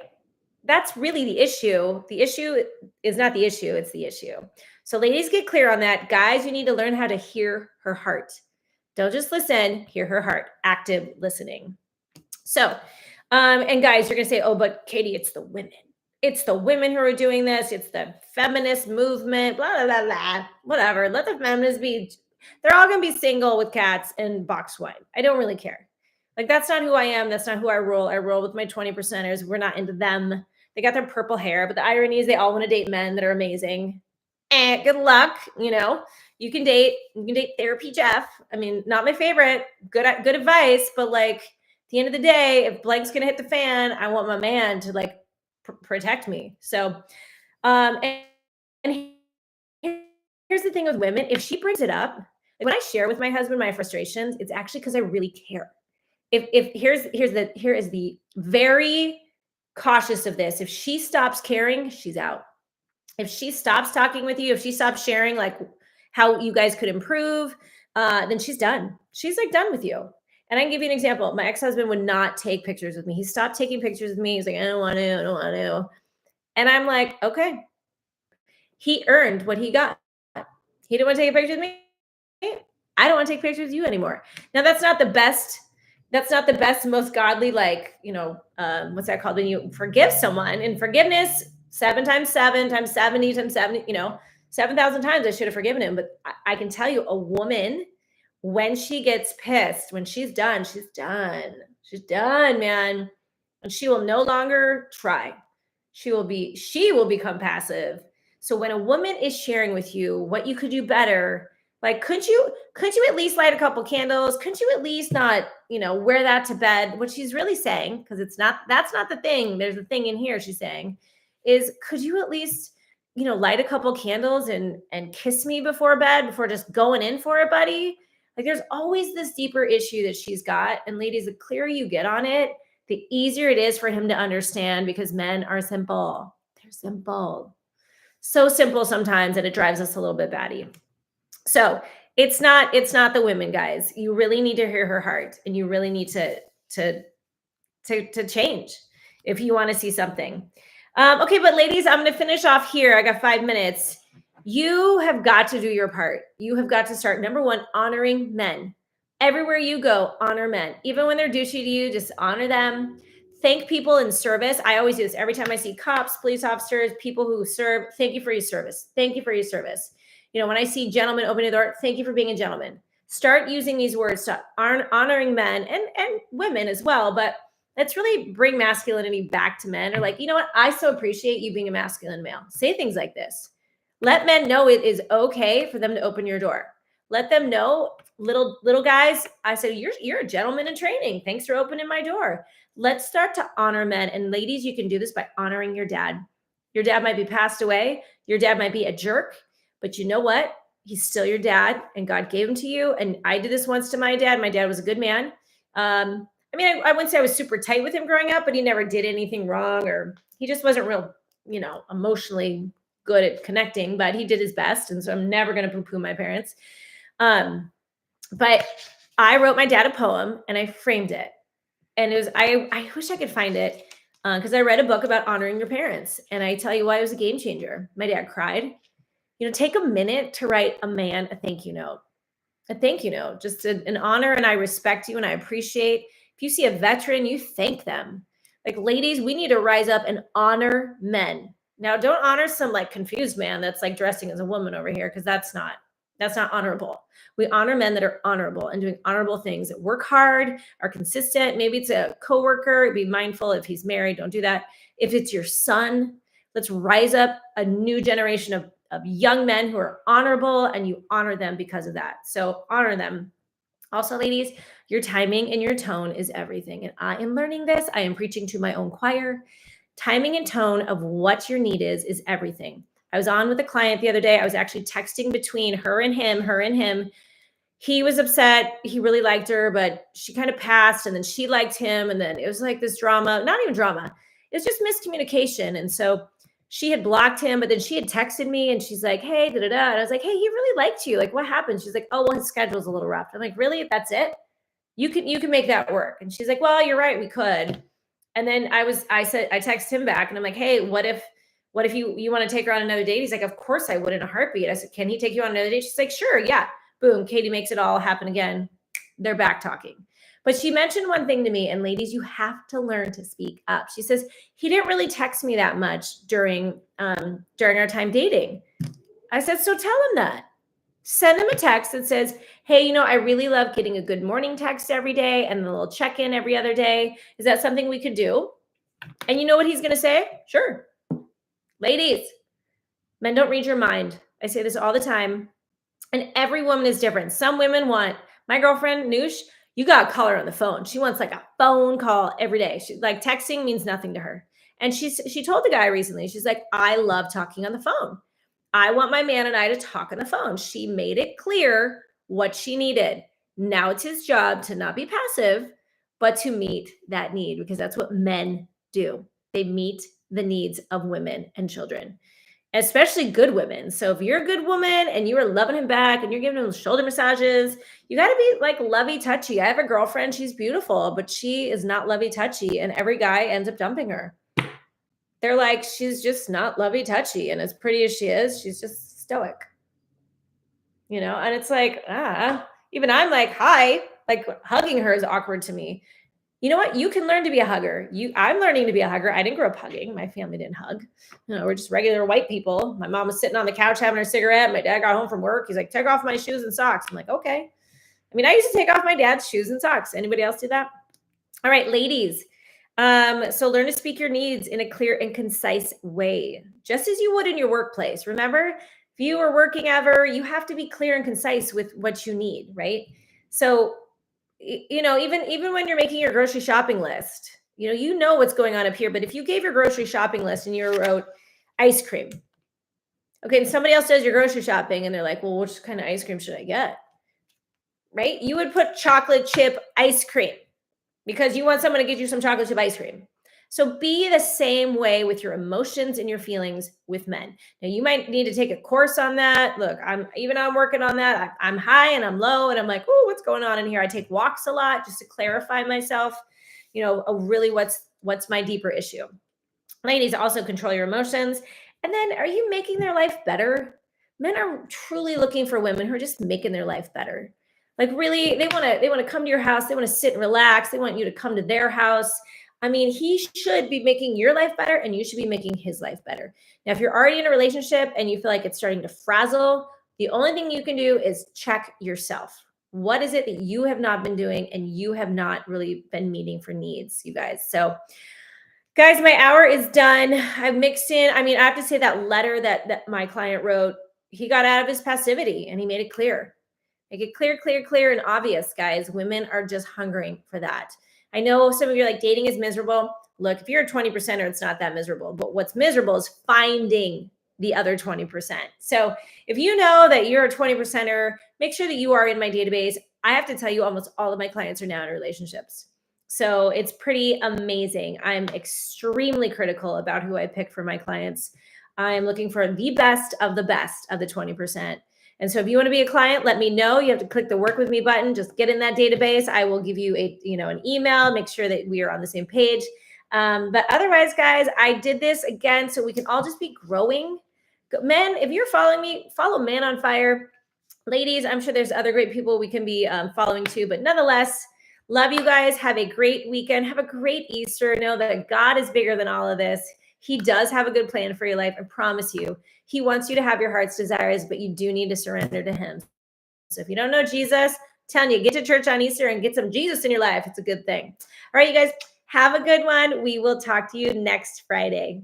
That's really the issue. The issue is not the issue. It's the issue. So ladies, get clear on that. Guys, you need to learn how to hear her heart. Don't just listen, hear her heart. Active listening. So, and guys, you're going to say, oh, but Katy, it's the women. It's the women who are doing this. It's the feminist movement, blah, blah, blah, blah. Whatever. Let the feminists be. They're all going to be single with cats and box wine. I don't really care. Like, that's not who I am. That's not who I roll. I roll with my 20%ers. We're not into them. They got their purple hair, but the irony is they all want to date men that are amazing. Good luck. You can date Therapy Jeff. I mean, not my favorite. Good advice, but like at the end of the day, if blank's gonna hit the fan, I want my man to like protect me. So, and And here's the thing with women, if she brings it up, like when I share with my husband my frustrations, it's actually because I really care. If here is the very cautious of this. If she stops caring, she's out. If she stops talking with you, if she stops sharing like how you guys could improve, then she's done. She's like done with you. And I can give you an example. My ex-husband would not take pictures with me. He stopped taking pictures with me. He's like, I don't want to, I don't want to. And I'm like, okay, he earned what he got. He didn't want to take a picture with me. I don't want to take pictures with you anymore. Now that's not the best. That's not the best, most godly, like, what's that called? When you forgive someone, and forgiveness, 7 times 7 times 70 times 70, 7,000 times I should have forgiven him. But I can tell you, a woman, when she gets pissed, when she's done, she's done. She's done, man. And she will no longer try. She will become passive. So when a woman is sharing with you what you could do better, like, could you at least light a couple candles? Could you at least not, wear that to bed? What she's really saying, because that's not the thing. There's a thing in here she's saying is, could you at least, light a couple candles and kiss me before bed, before just going in for it, buddy? Like, there's always this deeper issue that she's got. And ladies, the clearer you get on it, the easier it is for him to understand, because men are simple. They're simple. So simple sometimes that it drives us a little bit batty. So it's not the women, guys. You really need to hear her heart, and you really need to change if you want to see something. Okay, but ladies, I'm going to finish off here. I got 5 minutes. You have got to do your part. You have got to start, number one, honoring men. Everywhere you go, honor men. Even when they're douchey to you, just honor them. Thank people in service. I always do this every time I see cops, police officers, people who serve. Thank you for your service. Thank you for your service. When I see gentlemen opening the door, thank you for being a gentleman. Start using these words to honoring men and women as well. But let's really bring masculinity back to men. Or like, you know what? I so appreciate you being a masculine male. Say things like this. Let men know it is okay for them to open your door. Let them know, little guys, I said, you're a gentleman in training. Thanks for opening my door. Let's start to honor men. And ladies, you can do this by honoring your dad. Your dad might be passed away. Your dad might be a jerk, but you know what? He's still your dad, and God gave him to you. And I did this once to my dad. My dad was a good man. I wouldn't say I was super tight with him growing up, but he never did anything wrong, or he just wasn't real, emotionally good at connecting, but he did his best. And so I'm never going to poo-poo my parents. But I wrote my dad a poem and I framed it. And it was, I wish I could find it, because I read a book about honoring your parents. And I tell you why it was a game changer. My dad cried. Take a minute to write a man a thank you note. A thank you note, just an honor, and I respect you and I appreciate. If you see a veteran, you thank them. Like, ladies, we need to rise up and honor men. Now, don't honor some like confused man that's like dressing as a woman over here, because that's not honorable. We honor men that are honorable and doing honorable things, that work hard, are consistent. Maybe it's a coworker. Be mindful if he's married, don't do that. If it's your son, let's rise up a new generation of young men who are honorable, and you honor them because of that. So honor them. Also, ladies, your timing and your tone is everything. And I am learning this. I am preaching to my own choir. Timing and tone of what your need is everything. I was on with a client the other day. I was actually texting between her and him. He was upset. He really liked her, but she kind of passed, and then she liked him. And then it was like this drama, not even drama. It was just miscommunication. And so she had blocked him, but then she had texted me and she's like, hey, da-da-da. And I was like, hey, he really liked you. Like, what happened? She's like, oh, well, his schedule's a little rough. I'm like, really? That's it? You can make that work. And she's like, well, you're right. We could. And then I texted him back and I'm like, hey, what if you want to take her on another date? He's like, of course I would, in a heartbeat. I said, can he take you on another date? She's like, sure. Yeah. Boom. Katy makes it all happen again. They're back talking. But she mentioned one thing to me, and ladies, you have to learn to speak up. She says, he didn't really text me that much during our time dating. I said, so tell him that. Send him a text that says, hey, I really love getting a good morning text every day and a little check-in every other day. Is that something we could do? And you know what he's going to say? Sure. Ladies, men don't read your mind. I say this all the time. And every woman is different. Some women want, my girlfriend, Noosh, you got to call her on the phone. She wants like a phone call every day. She, like, texting means nothing to her. And she told the guy recently, she's like, I love talking on the phone. I want my man and I to talk on the phone. She made it clear what she needed. Now it's his job to not be passive, but to meet that need, because that's what men do. They meet the needs of women and children, especially good women. So if you're a good woman and you are loving him back and you're giving him shoulder massages, you got to be like lovey touchy. I have a girlfriend, she's beautiful, but she is not lovey touchy, and every guy ends up dumping her. They're like, she's just not lovey touchy. And as pretty as she is, she's just stoic, and it's like, even I'm like, hi, like hugging her is awkward to me. You know what? You can learn to be a hugger. I'm learning to be a hugger. I didn't grow up hugging. My family didn't hug. We're just regular white people. My mom was sitting on the couch having her cigarette. My dad got home from work. He's like, take off my shoes and socks. I'm like, okay. I mean, I used to take off my dad's shoes and socks. Anybody else do that? All right, ladies. So learn to speak your needs in a clear and concise way, just as you would in your workplace. Remember, if you are working ever, you have to be clear and concise with what you need, right? So, even when you're making your grocery shopping list, you know what's going on up here. But if you gave your grocery shopping list and you wrote ice cream, okay, and somebody else does your grocery shopping and they're like, well, which kind of ice cream should I get? Right? You would put chocolate chip ice cream, because you want someone to get you some chocolate chip ice cream. So be the same way with your emotions and your feelings with men. Now, you might need to take a course on that. Look, I'm working on that. I'm high and I'm low, and I'm like, oh, what's going on in here? I take walks a lot just to clarify myself, really what's my deeper issue. Ladies, also control your emotions. And then, are you making their life better? Men are truly looking for women who are just making their life better. Like, really, they want to come to your house. They want to sit and relax. They want you to come to their house. I mean, he should be making your life better, and you should be making his life better. Now, if you're already in a relationship and you feel like it's starting to frazzle, the only thing you can do is check yourself. What is it that you have not been doing and you have not really been meeting for needs, you guys? So, guys, my hour is done. I've mixed in, I have to say, that letter that my client wrote, he got out of his passivity and he made it clear. Make it clear, and obvious, guys. Women are just hungering for that. I know some of you are like, dating is miserable. Look, if you're a 20%er, it's not that miserable. But what's miserable is finding the other 20%. So if you know that you're a 20%er, make sure that you are in my database. I have to tell you, almost all of my clients are now in relationships. So it's pretty amazing. I'm extremely critical about who I pick for my clients. I'm looking for the best of the 20%. And so if you want to be a client, let me know. You have to click the work with me button. Just get in that database. I will give you an email, make sure that we are on the same page. But otherwise, guys, I did this again so we can all just be growing. Men, if you're following me, follow Man on Fire. Ladies, I'm sure there's other great people we can be following too. But nonetheless, love you guys. Have a great weekend. Have a great Easter. Know that God is bigger than all of this. He does have a good plan for your life. I promise you. He wants you to have your heart's desires, but you do need to surrender to him. So if you don't know Jesus, I'm telling you, get to church on Easter and get some Jesus in your life. It's a good thing. All right, you guys, have a good one. We will talk to you next Friday.